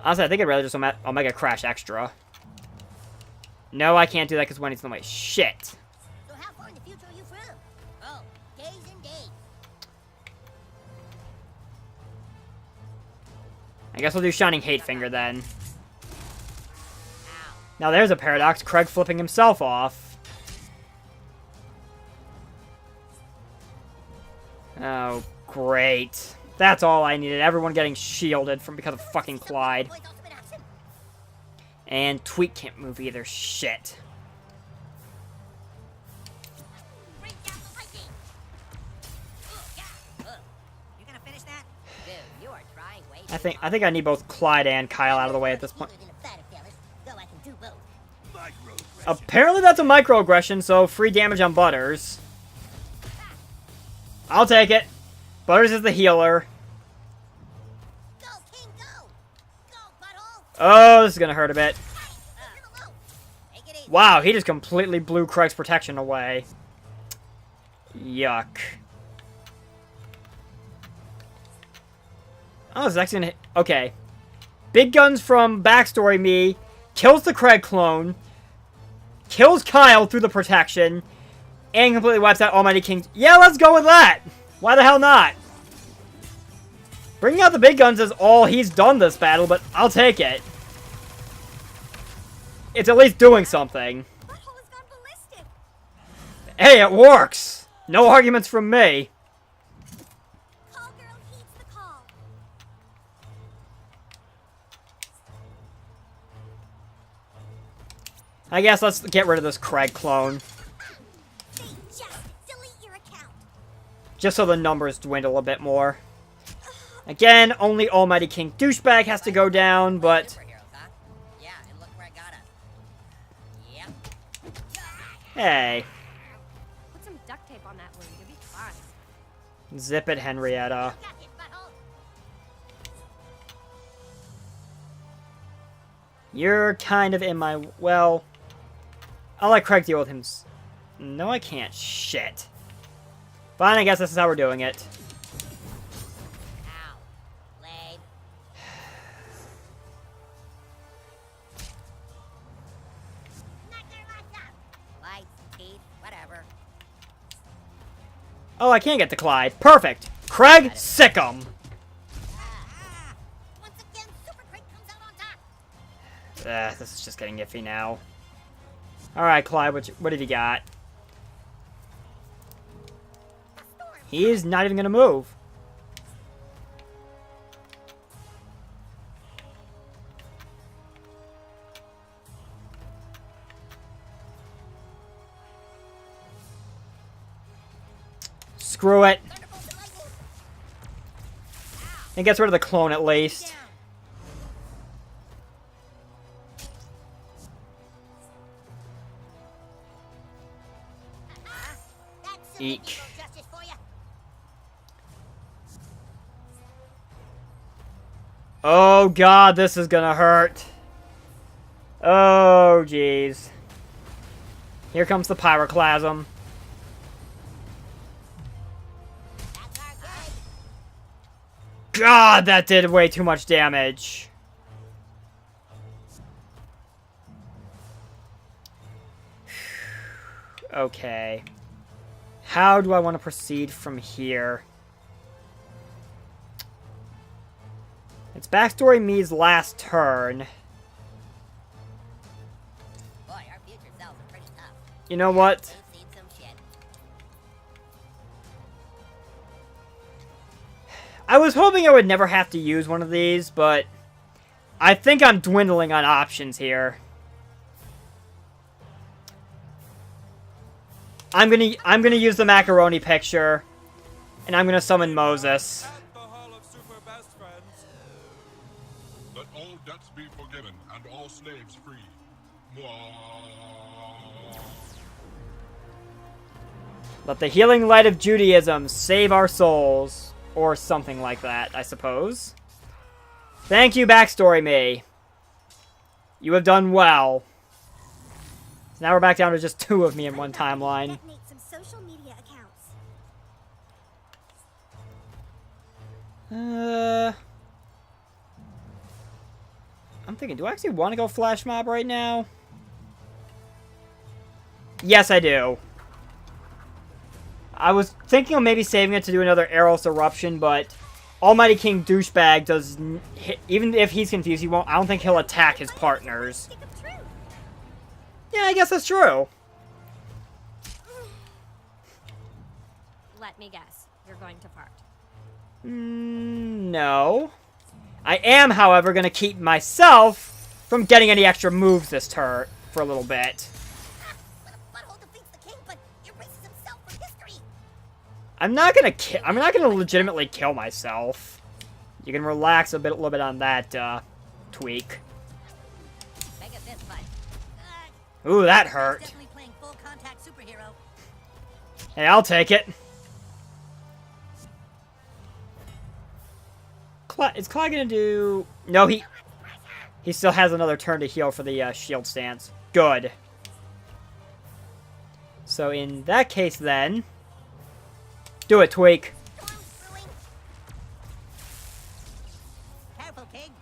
Honestly, I think I'd rather just Omega Crash Extra. No, I can't do that because Wendy's in the way. Shit. So how far in the future are you from? Oh, days and days. I guess we'll do Shining Hate Finger then. Ow. Now there's a paradox. Craig flipping himself off. Oh, great. That's all I needed. Everyone getting shielded from because of fucking Clyde. Boy's ultimate action. And Tweet can't move either. Shit. Bring down the lightning. You gonna finish that? Dude, you are trying way too I think I need both Clyde and Kyle out of the way at this point. Though I can do both. Apparently that's a microaggression, so free damage on Butters. I'll take it. Butters is the healer. Go, King, go! Go, butthole! Oh, this is gonna hurt a bit. You're alone. Take it easy. Wow, he just completely blew Craig's protection away. Yuck. Oh, this is actually gonna hit. Okay. Big Guns from Backstory Me kills the Craig clone, kills Kyle through the protection, and completely wipes out Almighty King. Yeah, let's go with that! Why the hell not? Bringing out the big guns is all he's done this battle, but I'll take it. It's at least doing something. Butthole has gone ballistic. Hey, it works! No arguments from me. Call girl heeds the call. I guess let's get rid of this Craig clone. Say just delete your account. Just so the numbers dwindle a bit more. Again, only Almighty King Douchebag has to go down, but... Superheroes, huh? Yeah, and look where I got us. Yep. Hey. Put some duct tape on that wound. You'll be fine. Zip it, Henrietta. Got it, butthole. You're kind of in my... Well... I'll let Craig deal with him. No, I can't. Shit. Fine, I guess this is how we're doing it. Ow. Lame. Knock their lights out. Lights, teeth, whatever. Oh, I can't get to Clyde. Perfect. Craig, sick 'em. Once again, Super Craig comes out on top. This is just getting iffy now. Alright, Clyde, what have you got? He is not even going to move. Screw it. It gets rid of the clone at least. Eek. Oh god, this is gonna hurt. Oh jeez. Here comes the pyroclasm. God, that did way too much damage. Okay. How do I want to proceed from here? It's Backstory Me's last turn. Boy, our future selves are pretty tough. You know what? We've seen some shit. I was hoping I would never have to use one of these, but I think I'm dwindling on options here. I'm gonna use the macaroni picture, and I'm gonna summon Moses. At the Hall of Super Best Friends. Let all debts be forgiven and all slaves free. Let the healing light of Judaism save our souls, or something like that, I suppose. Thank you, Backstory Me. You have done well. So now we're back down to just 2 of me in one timeline. Detonate some social media accounts. I'm thinking, do I actually want to go Flash Mob right now? Yes, I do. I was thinking of maybe saving it to do another Eros Eruption, but Almighty King Douchebag does... Even if he's confused, he won't... I don't think he'll attack his partners. Stick of truth. Yeah, I guess that's true. Let me guess. You're going to fart. No. I am, however, going to keep myself from getting any extra moves this turn for a little bit. When a butthole defeats the king, but erases himself from history. I'm not gonna legitimately kill myself. You can relax a little bit on that tweak. Beg of this, bud. Ooh, that hurt. Definitely playing full contact superhero. Hey, I'll take it. Is Clyde gonna do... No, he still has another turn to heal for the shield stance. Good. So in that case, then... Do it, Tweak. Storm's brewing. Careful, king.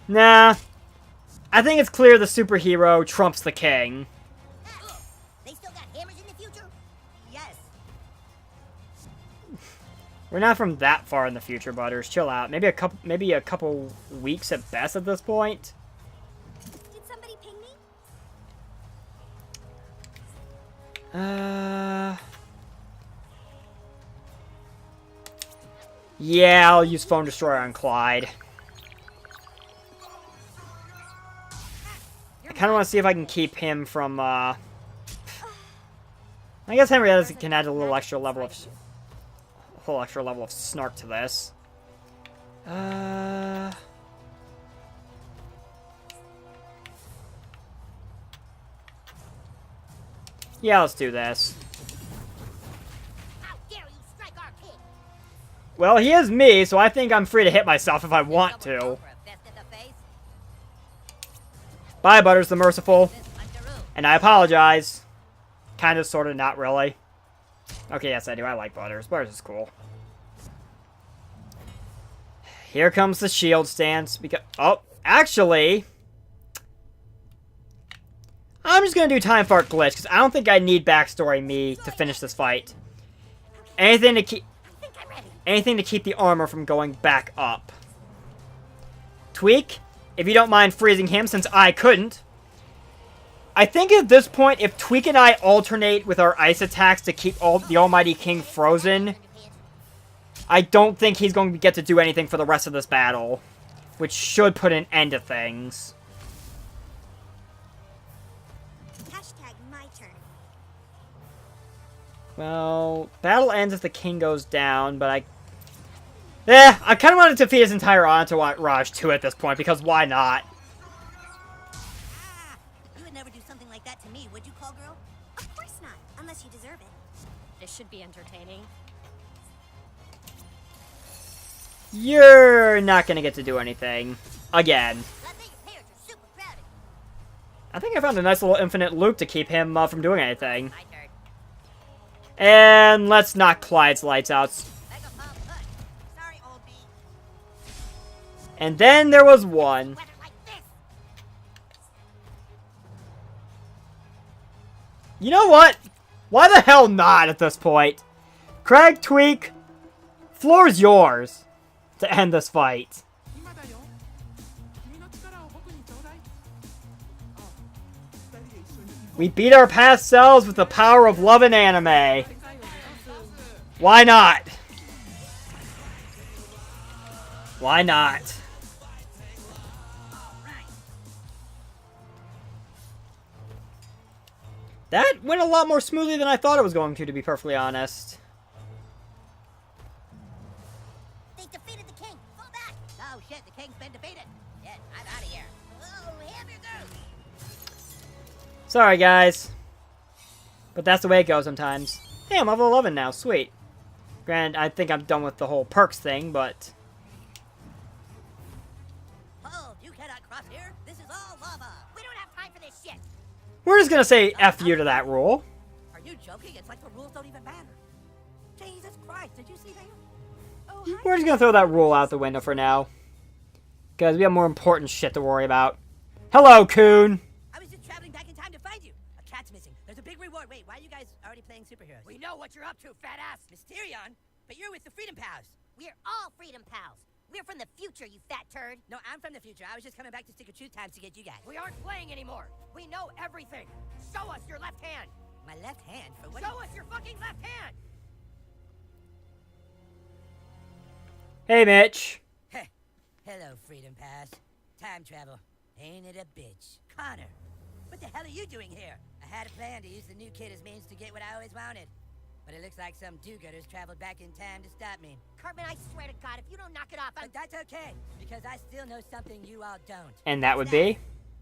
Nah. I think it's clear the superhero trumps the king. They still got hammers in the future? Yes. We're not from that far in the future, Butters. Chill out. Maybe a couple weeks at best at this point. Did somebody ping me? Yeah, I'll use Phone Destroyer on Clyde. I kind of want to see if I can keep him from, I guess Henrietta can add a little extra level of whole extra level of snark to this. Yeah, let's do this. How dare you strike our king? Well, he is me, so I think I'm free to hit myself if I want to. For a fist in the face? Bye, Butters the Merciful. This Puntaroo. And I apologize. Kind of, sort of, not really. Okay, yes, I do. I like Butters. Butters is cool. Here comes the shield stance. Because oh, actually, I'm just gonna do Time Fart Glitch because I don't think I need backstory me to finish this fight. Anything to keep the armor from going back up. Tweak, if you don't mind freezing him, since I couldn't. I think at this point, if Tweak and I alternate with our ice attacks to keep the Almighty King frozen, I don't think he's going to get to do anything for the rest of this battle, which should put an end to things. Hashtag my turn. Well, battle ends if the king goes down, but I kind of want to defeat his entire entourage too at this point, because why not? Ah, you would never do something like that to me, would you, call girl? Of course not, unless you deserve it. This should be entertaining. You're not going to get to do anything. Again. I bet your parents are super proud of you. I think I found a nice little infinite loop to keep him from doing anything. My turn. And let's knock Clyde's lights out. Mega Palm push. Sorry, old bee. And then there was one. Weather like this. You know what? Why the hell not at this point? Craig, Tweak, floor's yours to end this fight. We beat our past selves with the power of love and anime. Why not? Why not? That went a lot more smoothly than I thought it was going to be perfectly honest. They defeated the king. Fall back. Oh shit, the king's been defeated. Yeah, I'm out of here. Oh, hamburger. Sorry, guys. But that's the way it goes sometimes. Hey, I'm level 11 now. Sweet. Granted, I think I'm done with the whole perks thing, but... Oh, you cannot cross here. This is all lava. We don't have time for this shit. we're just gonna say F you to that rule. Are you joking? It's like the rules don't even matter. Jesus Christ, did you see that? Oh, hi. We're just gonna throw that rule out the window for now. Because we have more important shit to worry about. Hello, Coon! I was just traveling back in time to find you. A cat's missing. There's a big reward. Wait, why are you guys already playing superheroes? We know what you're up to, fat ass. Mysterion? But you're with the Freedom Pals. We're all Freedom Pals. We're from the future, you fat turd. No, I'm from the future. I was just coming back to Stick of Truth times to get you guys. We aren't playing anymore. We know everything. Show us your left hand. My left hand for what? Show us your fucking left hand. Hey, Mitch. Hello, Freedom Pass. Time travel. Ain't it a bitch? Connor, what the hell are you doing here? I had a plan to use the new kid as means to get what I always wanted. But it looks like some do-gooders traveled back in time to stop me. Cartman, I swear to God, if you don't knock it off, But that's okay, because I still know something you all don't. And that would be?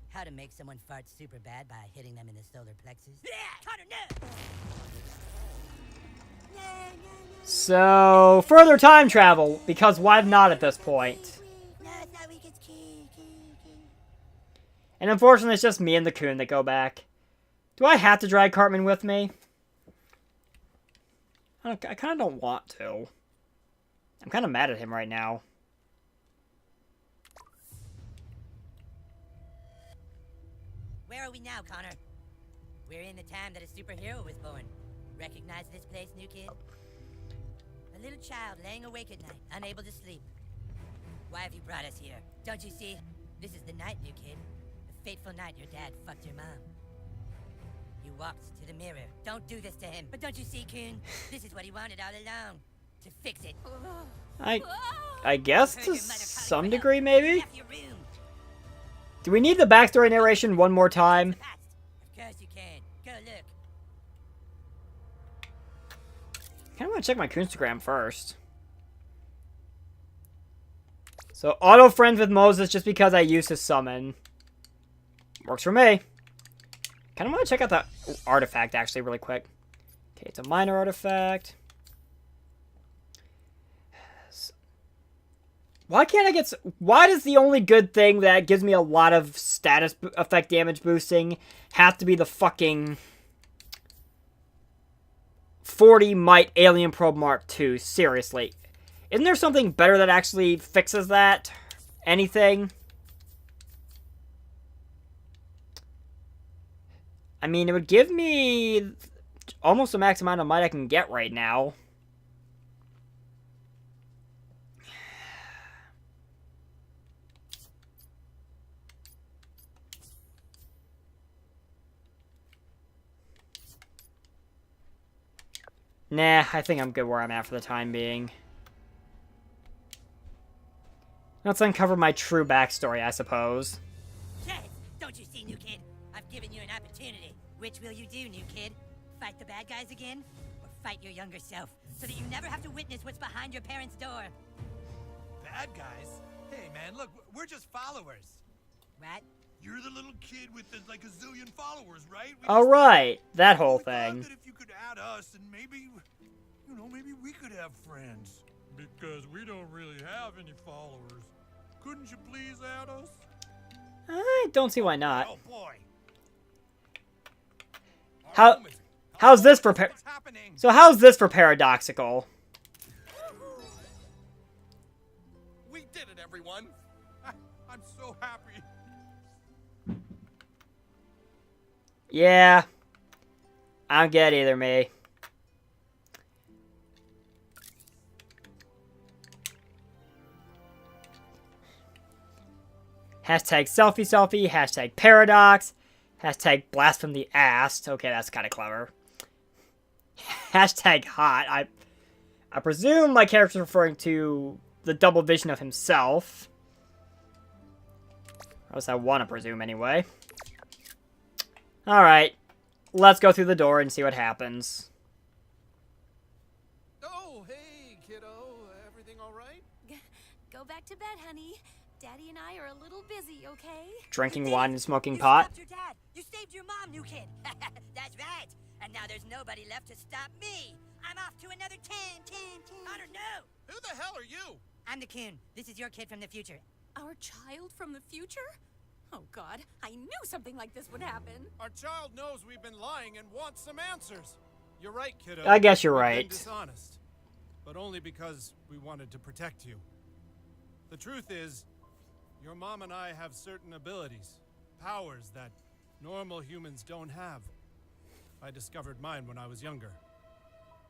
How to make someone fart super bad by hitting them in the solar plexus. Yeah! Connor, no! So, further time travel, because why not at this point? No, it's not weak, it's key. And unfortunately, it's just me and the Coon that go back. Do I have to drag Cartman with me? I kind of don't want to. I'm kind of mad at him right now. Where are we now, Connor? We're in the time that a superhero was born. Recognize this place, new kid? A little child laying awake at night, unable to sleep. Why have you brought us here? Don't you see? This is the night, new kid. The fateful night your dad fucked your mom. You walked to the mirror. Don't do this to him. But don't you see, Coon? This is what he wanted all along. To fix it. I guess to some degree, maybe? Left your room. Do we need the backstory narration one more time? Of course you can. Go look. I kind of want want to check my Instagram first. So, auto friends with Moses just because I used his summon. Works for me. Kind of want to check out the artifact, actually, really quick. Okay, it's a minor artifact. Why can't I get... Why does the only good thing that gives me a lot of status effect damage boosting have to be the fucking 40 Might Alien Probe Mark II? Seriously. Isn't there something better that actually fixes that? Anything? I mean, it would give me almost the max amount of might I can get right now. Nah, I think I'm good where I'm at for the time being. Let's uncover my true backstory, I suppose. Yes, don't you see, new kid? I've given you an opportunity. Which will you do, new kid? Fight the bad guys again? Or fight your younger self, so that you never have to witness what's behind your parents' door? Bad guys? Hey, man, look, we're just followers. What? You're the little kid with the, like a zillion followers, right? Alright, that whole We thought thing. that if you could add us, and maybe, you know, maybe we could have friends. Because we don't really have any followers. Couldn't you please add us? I don't see why not. Oh boy. How's this for What's happening? So how's this for paradoxical? We did it, everyone. I'm so happy. Yeah. I don't get either, me. Hashtag selfie, hashtag paradox, hashtag blast from the ass. Okay, that's kind of clever. Hashtag hot. I presume my character's referring to the double vision of himself. Or else I want to presume anyway. Alright. Let's go through the door and see what happens. Oh, hey, kiddo. Everything all right? Go back to bed, honey. Daddy and I are a little busy, okay? Drinking wine and smoking You pot. stopped your dad. You saved your mom, new kid. That's right. And now there's nobody left to stop me. I'm off to another 10. Connor, no. Who the hell are you? I'm the coon. This is your kid from the future. Our child from the future? Oh, God. I knew something like this would happen. Our child knows we've been lying and wants some answers. You're right, kiddo. I guess you're We've been right. dishonest, but only because we wanted to protect you. The truth is, your mom and I have certain abilities, powers that normal humans don't have. I discovered mine when I was younger.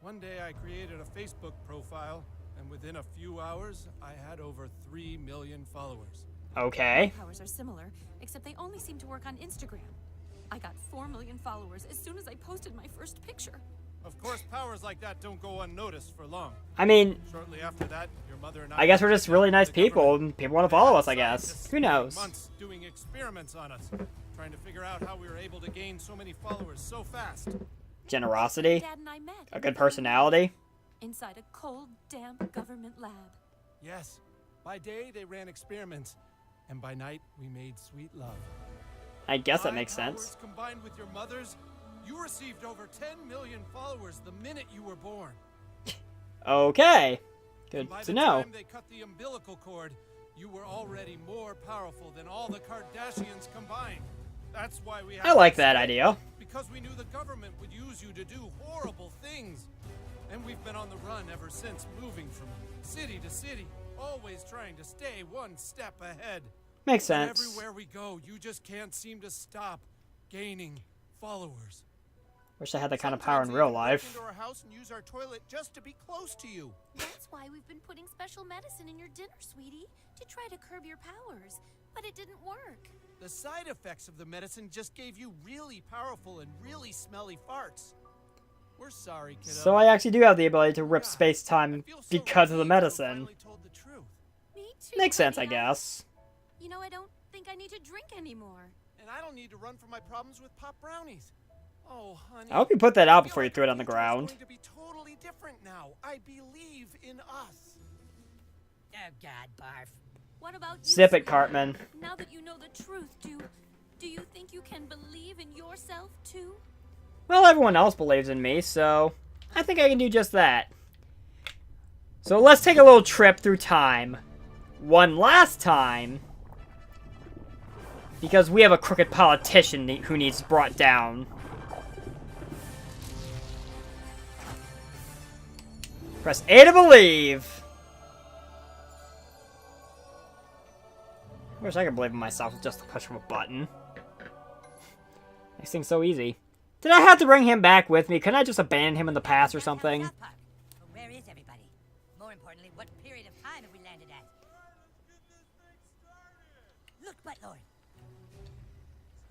One day I created a Facebook profile, and within a few hours, I had over 3 million followers. Okay. Powers are similar, except they only seem to work on Instagram. I got 4 million followers as soon as I posted my first picture. Of course, powers like that don't go unnoticed for long. I mean, Shortly after that, your mother and I guess we're just really nice the people government. and people want to follow us, I They had guess. scientists Who knows? spending months doing experiments on us, trying to figure out how we were able to gain so many followers so fast. Generosity. Dad and I met. A good personality. Inside a cold, damp government lab. Yes, by day they ran experiments, and by night we made sweet love. I guess that My makes powers sense. Combined with your mother's, you received over 10 million followers the minute you were born. Okay. Good And by to the know. time they cut the umbilical cord, you were already more powerful than all the Kardashians combined. That's why we had I like to that stay, idea. Because we knew the government would use you to do horrible things. And we've been on the run ever since, moving from city to city, always trying to stay one step ahead. Makes But sense. everywhere we go, you just can't seem to stop gaining followers. Wish I had that kind of power in real life. Into our house and use our toilet just to be close to you. That's why we've been putting special medicine in your dinner, sweetie, to try to curb your powers. But it didn't work. The side effects of the medicine just gave you really powerful and really smelly farts. We're sorry, kiddo. So I actually do have the ability to rip God, space-time I feel so because of the relieved you medicine. finally told the truth. Me too. Makes sense, I honey. guess. You know, I don't think I need to drink anymore. And I don't need to run from my problems with pop brownies. Oh, honey. I hope you put that out I feel before you like threw it our on the future is ground. going to be totally different now. I believe in us. Oh God, barf. What about you? Sip it, Sweetie? Cartman. Now that you know the truth, do you think you can believe in yourself too? Well, everyone else believes in me, so I think I can do just that. So let's take a little trip through time. One last time. Because we have a crooked politician who needs brought down. Press A to believe. I wish I could believe in myself with just the push of a button. This thing's so easy. Did I have to bring him back with me? Couldn't I just abandon him in the past or something? South Park. But where is everybody? More importantly, what period of time have we landed at? Look, Buttlord.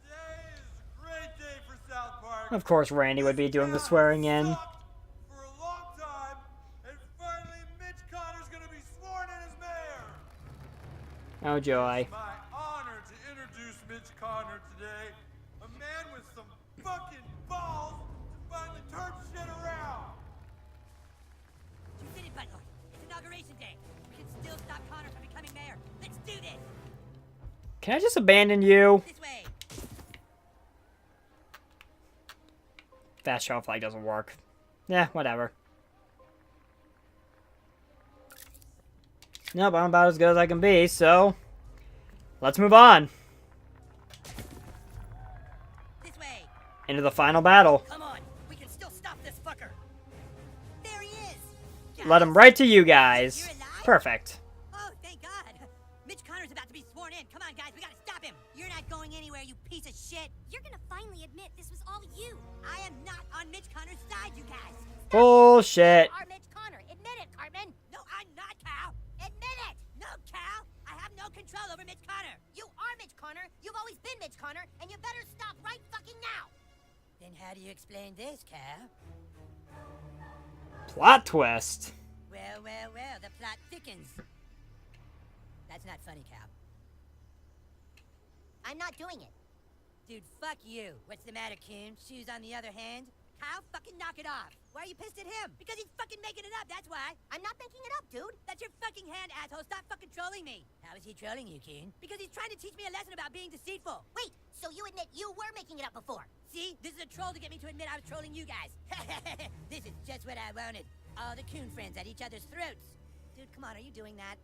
Today is a great day for South Park. Of course, Randy would be doing the swearing in. For a long time, and finally Mitch Connor's gonna be sworn in as mayor. Oh, joy. It's my honor to introduce Mitch Connor today, a man with some fucking balls to finally turn shit around. You did it, Buttlord. It's inauguration day. We can still stop Connor from becoming mayor. Let's do this. Can I just abandon you? This way. Fast show flag doesn't work. Yeah, whatever. Nope, I'm about as good as I can be, so let's move on This way. into the final battle. Come on. We can still stop this fucker. There he is. Let him right to you guys. You're alive? Perfect. Oh, thank God. Mitch Connor's about to be sworn in. Come on, guys. We gotta stop him. You're not going anywhere, you piece of shit. You're gonna finally admit this was all you. I am not on Mitch Connor's side, you guys. Bullshit. Are Mitch Connor. Admit it, Cartman. No, I'm not, Cal. Admit it. No, Cal. I have no control over Mitch Connor. You are Mitch Connor. You've always been Mitch Connor, and you better stop right fucking now. Then how do you explain this, Cal? Plot twist. Well, well, well, the plot thickens. That's not funny, Cal. I'm not doing it. Dude, fuck you. What's the matter, Coon? Shoes on the other hand? Cal, fucking knock it off. Why are you pissed at him? Because he's fucking making it up, that's why. I'm not making it up, dude. That's your fucking hand, asshole. Stop fucking trolling me. How is he trolling you, Coon? Because he's trying to teach me a lesson about being deceitful. Wait, so you admit you were making it up before? See? This is a troll to get me to admit I was trolling you guys. This is just what I wanted. All the Coon friends at each other's throats. Dude, come on, are you doing that?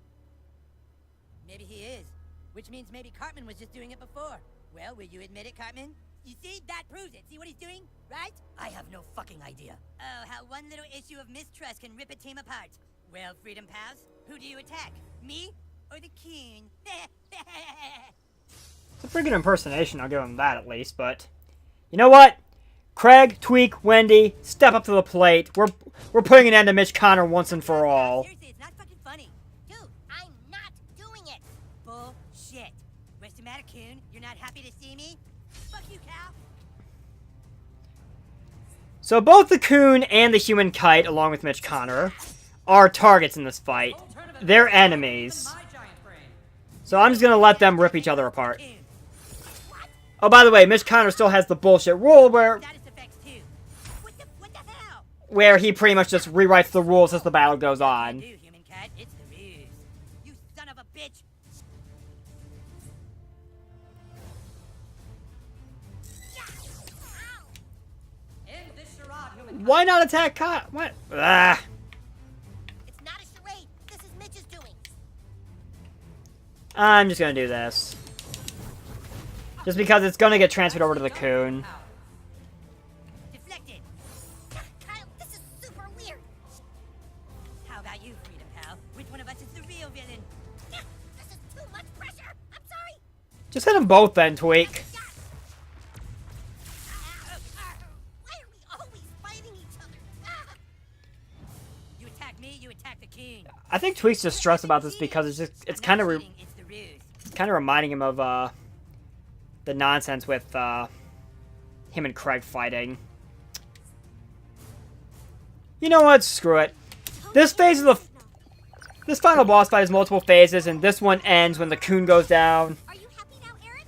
Maybe he is. Which means maybe Cartman was just doing it before. Well, will you admit it, Cartman? You see? That proves it. See what he's doing? Right? I have no fucking idea. Oh, how one little issue of mistrust can rip a team apart. Well, Freedom Pals, who do you attack? Me or the Coon? It's a pretty good impersonation, I'll give him that at least, but you know what? Craig, Tweak, Wendy, step up to the plate. We're putting an end to Mitch Connor once and for all. Seriously, it's not fucking funny. Dude, I'm not doing it. Bullshit. What's the matter, Coon? You're not happy to see me? Fuck you, Cal. So both the Coon and the Human Kite, along with Mitch Connor, are targets in this fight. They're enemies. So I'm just gonna let them rip each other apart. Coon. Oh, by the way, Mitch Connor still has the bullshit rule Status effects too. What the hell? where he pretty much just rewrites the rules as the battle goes Do, on. human cat. It's the ruse. You son of a bitch. End this charade, human. Why not attack Kyle? What? Ah. It's not a charade. This is Mitch's doing. I'm just gonna do this. Just because it's gonna get transferred over to the Coon. Deflected. Kyle, this is super weird. How about you, Freedom Pal? Which one of us is the real villain? This is too much pressure. I'm sorry. Just hit them both then, Tweak. Why are we always fighting each other? You attack me, you attack the Coon. I think Tweak's just stressed about this because it's kind of Cheating, it's the ruse. reminding him of the nonsense with him and Craig fighting. You know what? Screw it. This phase of this final boss fight has multiple phases, and this one ends when the Coon goes down. Are you happy now, Eric?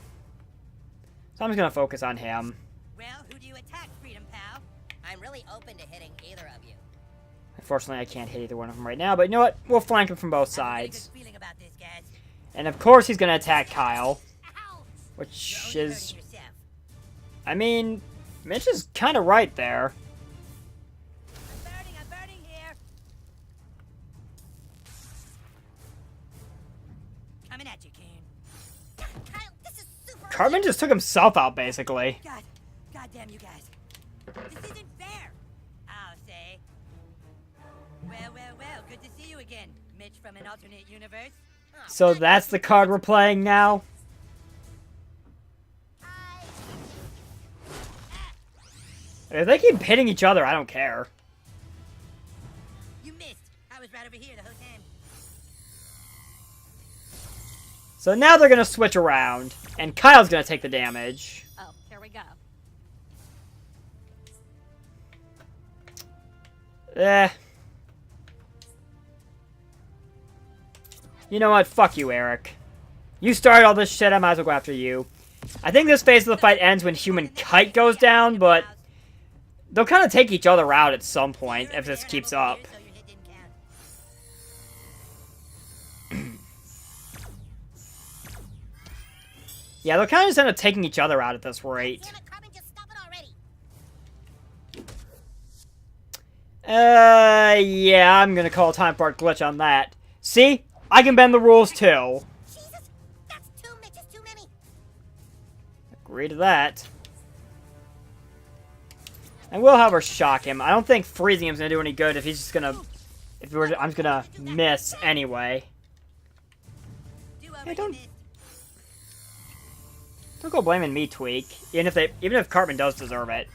So I'm just gonna focus on him. Well, who do you attack, Freedom Unfortunately, I can't hit either one of them right now, but you know what? We'll flank him from both I have a really sides. good feeling about this, guys. And of course he's gonna attack Kyle. Ow! Which You're only is... hurting yourself. I mean, Mitch is kind of right there. I'm burning here. Coming at you, Coon. Kyle, this is super. Cartman just took himself out, basically. God damn you guys. This isn't fair. I'll say. Well, good to see you again, Mitch from an alternate universe. So that's the card we're playing now? If they keep hitting each other, I don't care. You missed. I was right over here the whole time. So now they're gonna switch around, and Kyle's gonna take the damage. Oh, here we go. You know what? Fuck you, Eric. You started all this shit, I might as well go after you. I think this phase of the fight ends when Human Kite goes down, but they'll kind of take each other out at some point if this keeps up. Yeah, they'll kind of just end up taking each other out at this rate. Damn it, Cartman, just stop it already. Yeah, I'm gonna call time part glitch on that. See? I can bend the rules too. Jesus, that's 2 Mitches too many. Agree to that. And we'll have her shock him. I don't think freezing him's gonna do any good if he's just gonna... I'm just gonna miss anyway. Hey, don't go blaming me, Tweak. Even if Cartman does deserve it.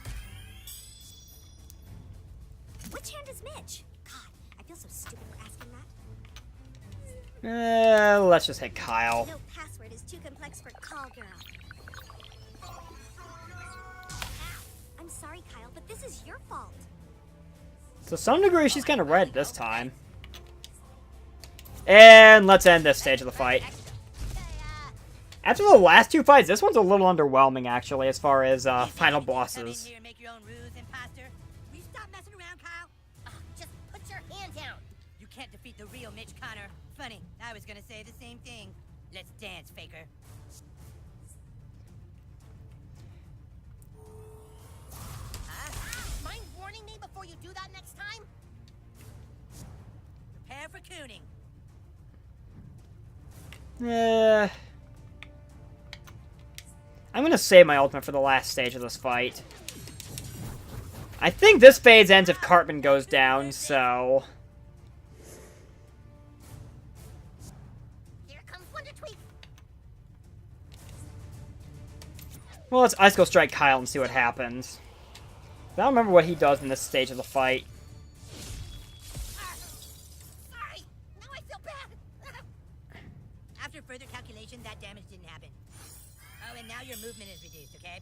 Which hand is Mitch? God, I feel so stupid for asking that. Let's just hit Kyle. No password is too complex for call girl. I'm sorry, Kyle, but this is your fault. To some degree, she's kind of red this time. And let's end this stage of the fight. After the last 2 fights, this one's a little underwhelming, actually, as far as final bosses. Here and make your own rules, imposter. Will you stop messing around, Kyle? Just put your hand down. You can't defeat the real Mitch Connor. Funny, I was gonna say the same thing. Let's dance, faker. Mind warning me before you do that next time? Prepare for cooning. I'm gonna save my ultimate for the last stage of this fight. I think this phase ends if Cartman goes down, so... Here comes Wonder Tweak. Well, let's Ice Go Strike Kyle and see what happens. I don't remember what he does in this stage of the fight. Sorry, now I feel bad. After further calculation, that damage didn't happen. Oh, and now your movement is reduced, okay?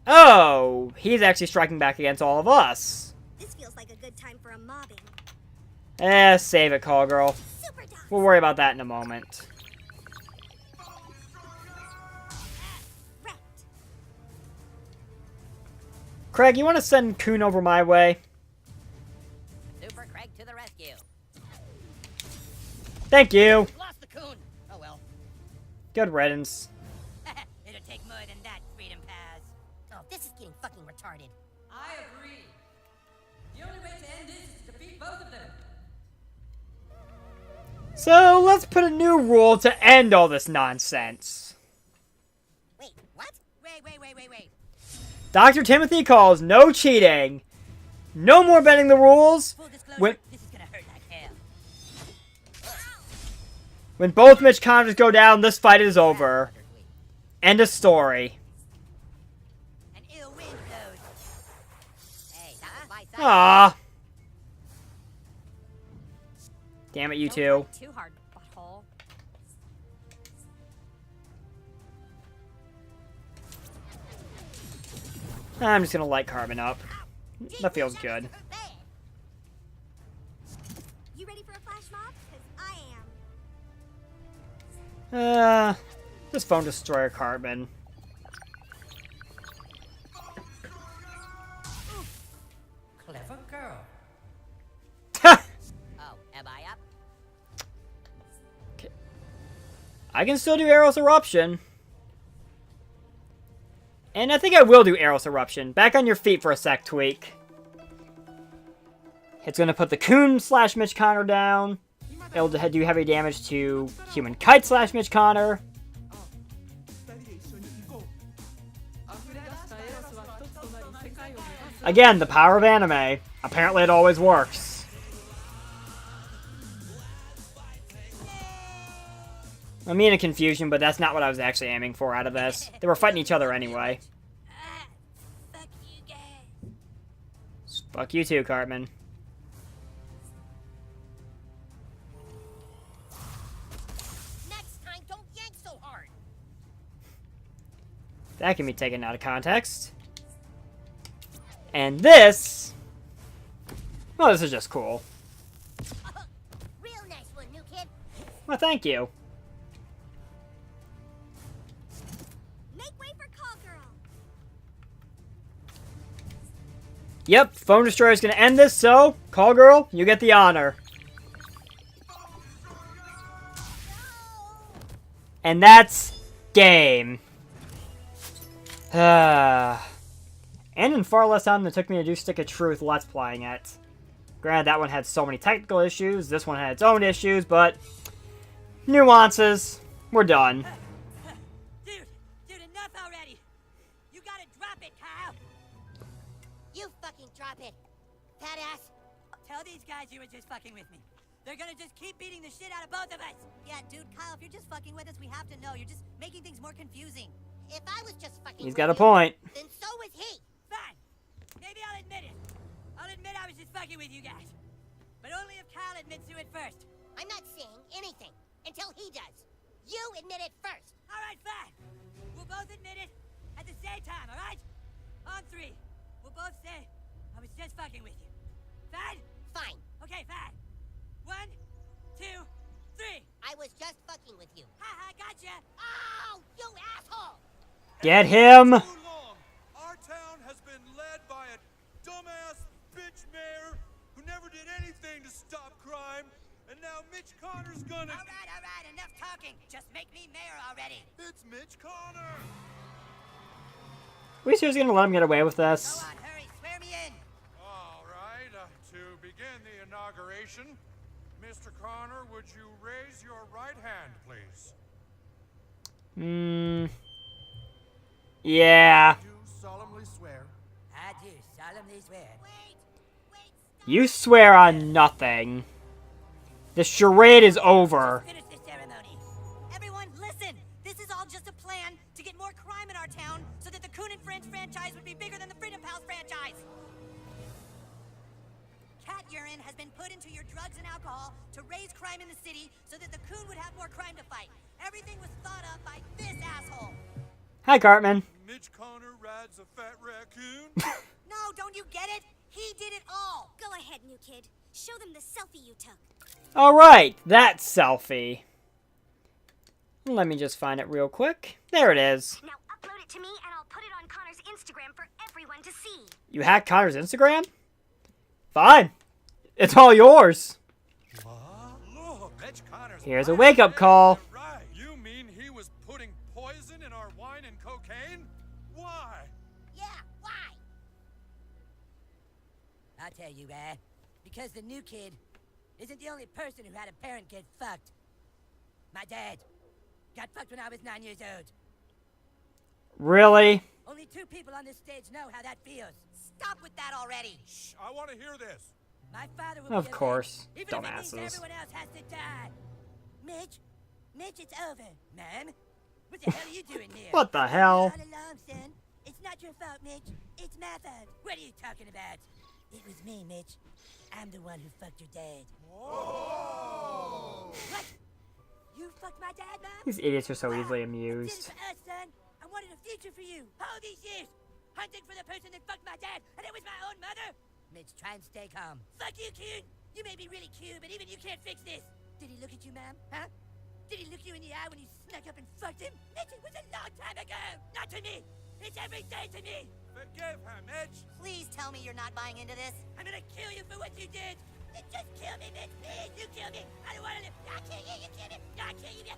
Oh, he's actually striking back against all of us. This feels like a good time for a mobbing. Save it, call girl. Super dog. We'll worry about that in a moment. Wrecked. Craig, you want to send Coon over my way? Super Craig to the rescue. Thank you. Lost the coon. Oh well. Good riddance. It'll take more than that, Freedom Pass. Oh, this is getting fucking retarded. I agree. The only way to end this is to defeat both of them. So, let's put a new rule to end all this nonsense. Wait, what? Wait. Dr. Timothy calls no cheating. No more bending the rules. Full disclosure, When, this is gonna hurt like hell. when both Mitch Connors go down, this fight is over. End of story. An ill wind blows. Hey, that was my side. Ah. Damn it, you two. Don't fight too hard, butthole. I'm just gonna light Cartman up. That feels good. You ready for a flash mob? Because I am. This phone destroyer Cartman. Clever girl. I can still do Eros Eruption. And I think I will do Eros Eruption. Back on your feet for a sec, Tweak. It's going to put the Coon / Mitch Connor down. It'll do heavy damage to Human Kite / Mitch Connor. Again, the power of anime. Apparently it always works. I'm in a confusion, but that's not what I was actually aiming for out of this. They were fighting each other anyway. Fuck you guys. Fuck you too, Cartman. Next time, don't yank so hard. That can be taken out of context. And this... Well, this is just cool. Real nice one, new kid. Well, thank you. Make way for Call Girl. Yep, Phone Destroyer is going to end this, so, Call Girl, you get the honor. And that's game. And in far less time than it took me to do Stick of Truth Let's Playing it. Granted, that one had so many technical issues, this one had its own issues, but... nuances. We're done. Dude, enough already. You gotta drop it, Kyle. You fucking drop it, fat ass. Tell these guys you were just fucking with me. They're gonna just keep beating the shit out of both of us. Yeah, dude, Kyle, if you're just fucking with us, we have to know. You're just making things more confusing. If I was just fucking He's got a point. then so was he. Fine. Maybe I'll admit it. I'll admit I was just fucking with you guys. But only if Kyle admits to it first. I'm not saying anything until he does. You admit it first. All right, fine. We'll both admit it at the same time, all right? On 3. We'll both say, I was just fucking with you. Fine? Fine. Okay, fine. 1, 2, 3. I was just fucking with you. Ha, gotcha. Oh, you asshole! Get him! Too long. Our town has been led by a dumbass bitch mayor who never did anything to stop crime, and now Mitch Connor's gonna... All right, enough talking. Just make me mayor already. It's Mitch Connor! We seriously gonna let him get away with Go this? on, hurry, swear me in. All right, to begin the inauguration, Mr. Connor, would you raise your right hand, please? Yeah. Do solemnly swear. I do solemnly swear. Wait, stop. You swear on nothing. The charade is over. Finish this ceremony. Everyone, listen. This is all just a plan to get more crime in our town so that the Coon and Friends franchise would be bigger than the Freedom Pals franchise. Cat urine has been put into your drugs and alcohol to raise crime in the city so that the Coon would have more crime to fight. Everything was thought of by this asshole. Hi, Cartman. Mitch Connor rides a fat raccoon? No, don't you get it? He did it all. Go ahead, new kid. Show them the selfie you took. Alright, that selfie. Let me just find it real quick. There it is. Now upload it to me and I'll put it on Connor's Instagram for everyone to see. You hacked Connor's Instagram? Fine. It's all yours. Look, Mitch Connor's Here's a wake-up call. Right. You mean he was putting poison in our wine and cocaine? Why? Yeah, why? I'll tell you, because the new kid isn't the only person who had a parent get fucked. My dad got fucked when I was 9 years old. Really? Only 2 people on this stage know how that feels. Stop with that already. Shh, I want to hear this. My father will Of be course. avenged, even if it Dumbasses. means everyone else has to die. Mitch, it's over. Ma'am, what the hell are you doing here? What the hell? All along, son. It's not your fault, Mitch. It's my fault. What are you talking about? It was me, Mitch. I'm the one who fucked your dad. Whoa! What? You fucked my dad, Mom? These idiots are so Wow, easily I did it amused. for us, son. I wanted a future for you. All these years, hunting for the person that fucked my dad, and it was my own mother. Mitch, try and stay calm. Fuck you, kid. You may be really cute, but even you can't fix this. Did he look at you, Mom? Huh? Did he look you in the eye when you snuck up and fucked him? Mitch, it was a long time ago. Not to me. It's every day to me. Forgive him, Mitch. Please tell me you're not buying into this. I'm gonna kill you for what you did. Just kill me, Mitch. Please, you kill me! I don't want to live! I'll kill you! You kill me! I'll kill you!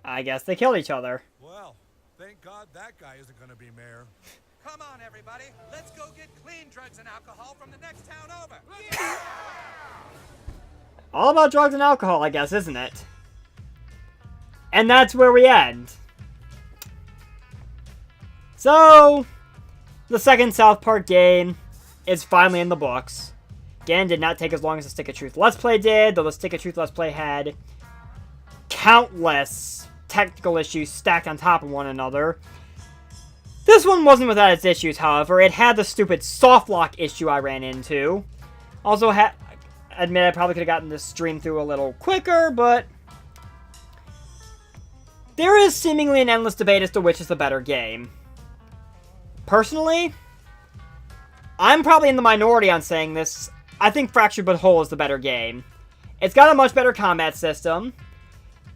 I guess they killed each other. Well, thank God that guy isn't gonna be mayor. Come on, everybody. Let's go get clean drugs and alcohol from the next town over. All about drugs and alcohol, I guess, isn't it? And that's where we end. So, the second South Park game is finally in the books. Again, did not take as long as the Stick of Truth Let's Play did, though the Stick of Truth Let's Play had countless technical issues stacked on top of one another. This one wasn't without its issues, however. It had the stupid soft lock issue I ran into. Also, admit I probably could have gotten this stream through a little quicker, but there is seemingly an endless debate as to which is the better game. Personally, I'm probably in the minority on saying this. I think Fractured But Whole is the better game. It's got a much better combat system.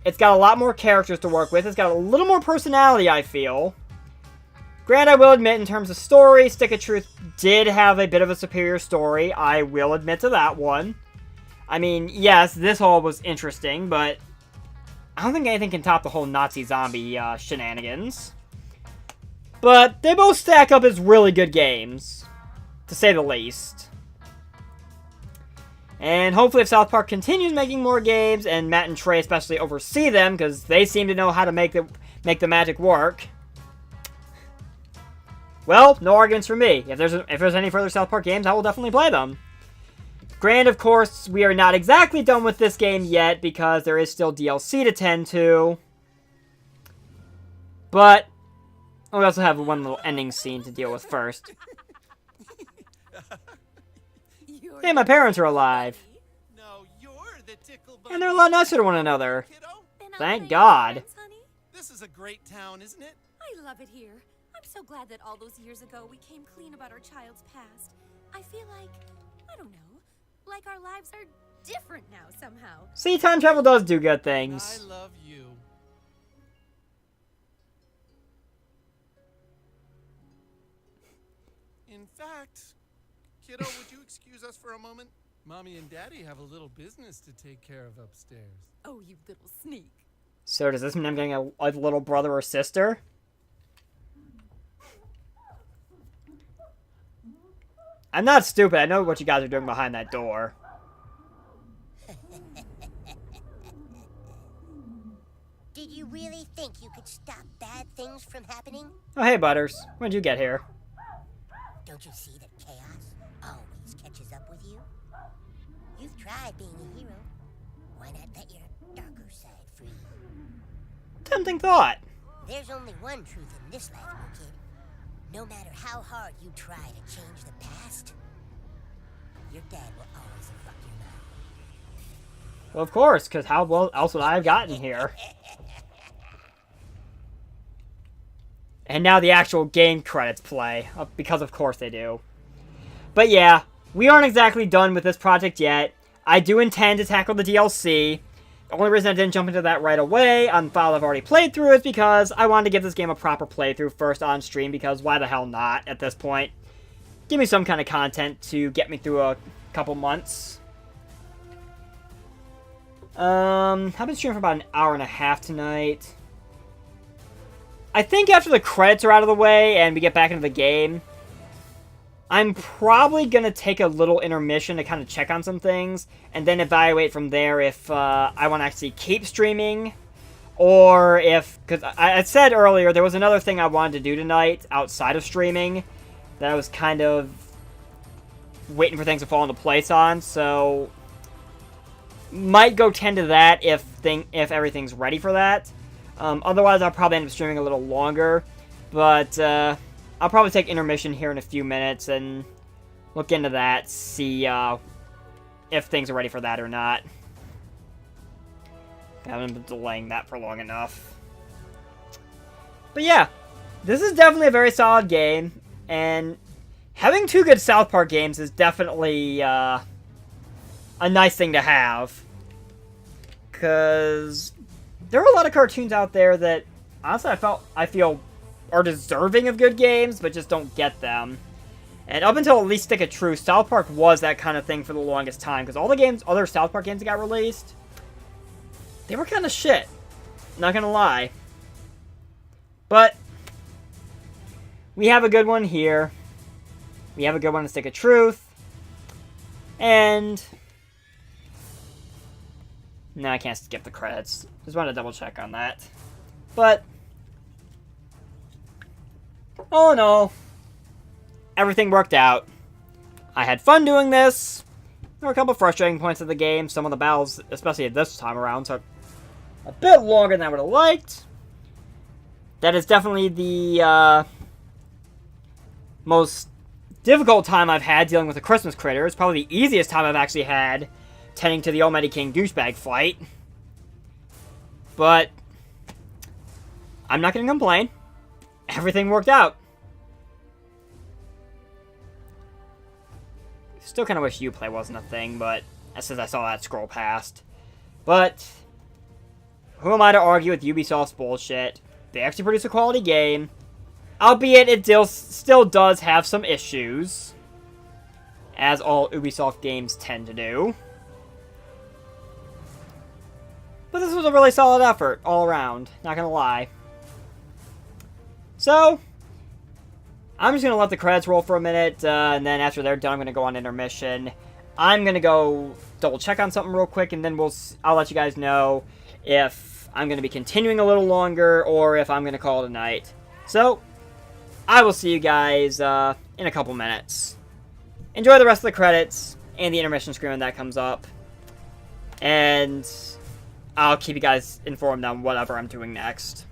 It's got a lot more characters to work with. It's got a little more personality, I feel. Granted, I will admit, in terms of story, Stick of Truth did have a bit of a superior story. I will admit to that one. I mean, yes, this whole was interesting, but I don't think anything can top the whole Nazi zombie shenanigans. But they both stack up as really good games, to say the least. And hopefully if South Park continues making more games, and Matt and Trey especially oversee them, because they seem to know how to make the magic work. Well, no arguments for me. If there's any further South Park games, I will definitely play them. Granted, of course, we are not exactly done with this game yet, because there is still DLC to tend to. But we also have one little ending scene to deal with first. Hey, my parents are alive. No, you're the tickle And they're a lot nicer to one another. kiddo. Thank God. This is a great town, isn't it? I love it here. I'm so glad that all those years ago we came clean about our child's past. I feel like, I don't know, like our lives are different now somehow. See, time travel does do good things. I love you. In fact, kiddo, would you excuse us for a moment? Mommy and Daddy have a little business to take care of upstairs. Oh, you little sneak. So does this mean I'm getting a little brother or sister? I'm not stupid. I know what you guys are doing behind that door. Did you really think you could stop bad things from happening? Oh, hey, Butters. When'd you get here? Don't you see that chaos always catches up with you? You've tried being a hero. Why not let your darker side free? Tempting thought. There's only one truth in this life, little kid. No matter how hard you try to change the past, your dad will always have fucked your mom. Well, of course, because how else would I have gotten here? And now the actual game credits play, because of course they do. But yeah, we aren't exactly done with this project yet. I do intend to tackle the DLC. The only reason I didn't jump into that right away on the file I've already played through is because I wanted to give this game a proper playthrough first on stream, because why the hell not at this point? Give me some kind of content to get me through a couple months. I've been streaming for about an hour and a half tonight. I think after the credits are out of the way and we get back into the game, I'm probably going to take a little intermission to kind of check on some things, and then evaluate from there if I want to actually keep streaming, or if, because I said earlier, there was another thing I wanted to do tonight outside of streaming that I was kind of waiting for things to fall into place on, so might go tend to that if everything's ready for that. Otherwise, I'll probably end up streaming a little longer, but I'll probably take intermission here in a few minutes and look into that, see if things are ready for that or not. I haven't been delaying that for long enough. But yeah, this is definitely a very solid game, and having two good South Park games is definitely a nice thing to have. Because there are a lot of cartoons out there that, honestly, I feel are deserving of good games, but just don't get them. And up until at least Stick of Truth, South Park was that kind of thing for the longest time. Because all the games, other South Park games that got released, they were kind of shit. Not gonna lie. But we have a good one here. We have a good one in Stick of Truth. And no, I can't skip the credits. Just wanted to double check on that. But all in all, everything worked out. I had fun doing this. There were a couple frustrating points of the game. Some of the battles, especially this time around, took a bit longer than I would have liked. That is definitely the most difficult time I've had dealing with the Christmas critter. It's probably the easiest time I've actually had tending to the Almighty King douchebag fight. But I'm not going to complain. Everything worked out. Still kind of wish Uplay wasn't a thing, but since I saw that scroll past. But who am I to argue with Ubisoft's bullshit? They actually produce a quality game. Albeit it still does have some issues. As all Ubisoft games tend to do. But this was a really solid effort all around. Not gonna lie. So I'm just going to let the credits roll for a minute, and then after they're done, I'm going to go on intermission. I'm going to go double check on something real quick, and then I'll let you guys know if I'm going to be continuing a little longer, or if I'm going to call it a night. So, I will see you guys in a couple minutes. Enjoy the rest of the credits, and the intermission screen when that comes up. And I'll keep you guys informed on whatever I'm doing next.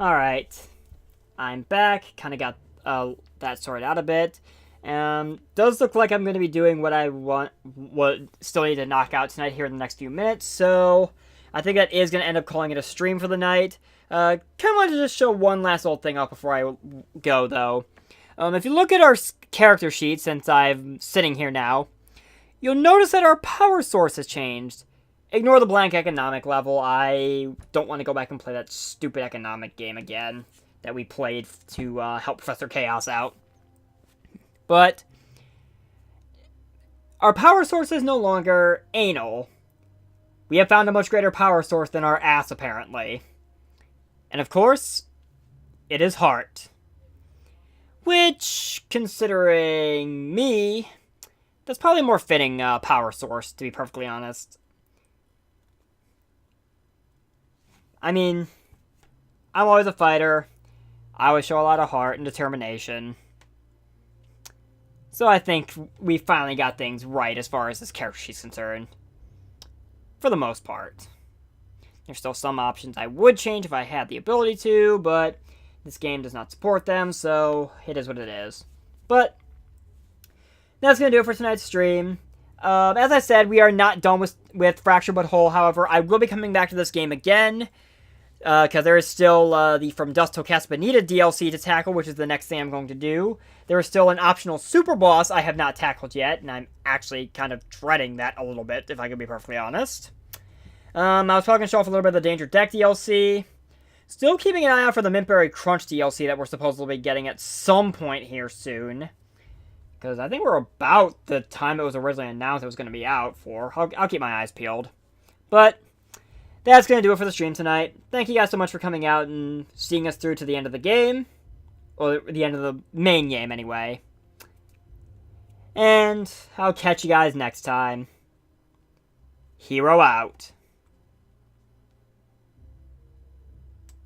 Alright. I'm back. Kind of got that sorted out a bit. Does look like I'm going to be doing what I still need to knock out tonight here in the next few minutes. So I think that is going to end up calling it a stream for the night. Kind of wanted to just show one last old thing off before I go, though. If you look at our character sheet, since I'm sitting here now, you'll notice that our power source has changed. Ignore the blank economic level. I don't want to go back and play that stupid economic game again that we played to help Professor Chaos out. But our power source is no longer anal. We have found a much greater power source than our ass, apparently. And of course, it is heart. Which, considering me, that's probably a more fitting power source, to be perfectly honest. I mean, I'm always a fighter. I always show a lot of heart and determination. So I think we finally got things right as far as this character sheet's concerned. For the most part. There's still some options I would change if I had the ability to, but this game does not support them, so it is what it is. But that's going to do it for tonight's stream. As I said, we are not done with Fracture But Whole. However, I will be coming back to this game again, because there is still the From Dust Till Castaneda DLC to tackle, which is the next thing I'm going to do. There is still an optional super boss I have not tackled yet, and I'm actually kind of dreading that a little bit, if I can be perfectly honest. I was probably going to show off a little bit of the Danger Deck DLC. Still keeping an eye out for the Mintberry Crunch DLC that we're supposedly getting at some point here soon. Because I think we're about the time it was originally announced it was going to be out for. I'll keep my eyes peeled. But that's going to do it for the stream tonight. Thank you guys so much for coming out and seeing us through to the end of the game. Or the end of the main game, anyway. And I'll catch you guys next time. Hero out.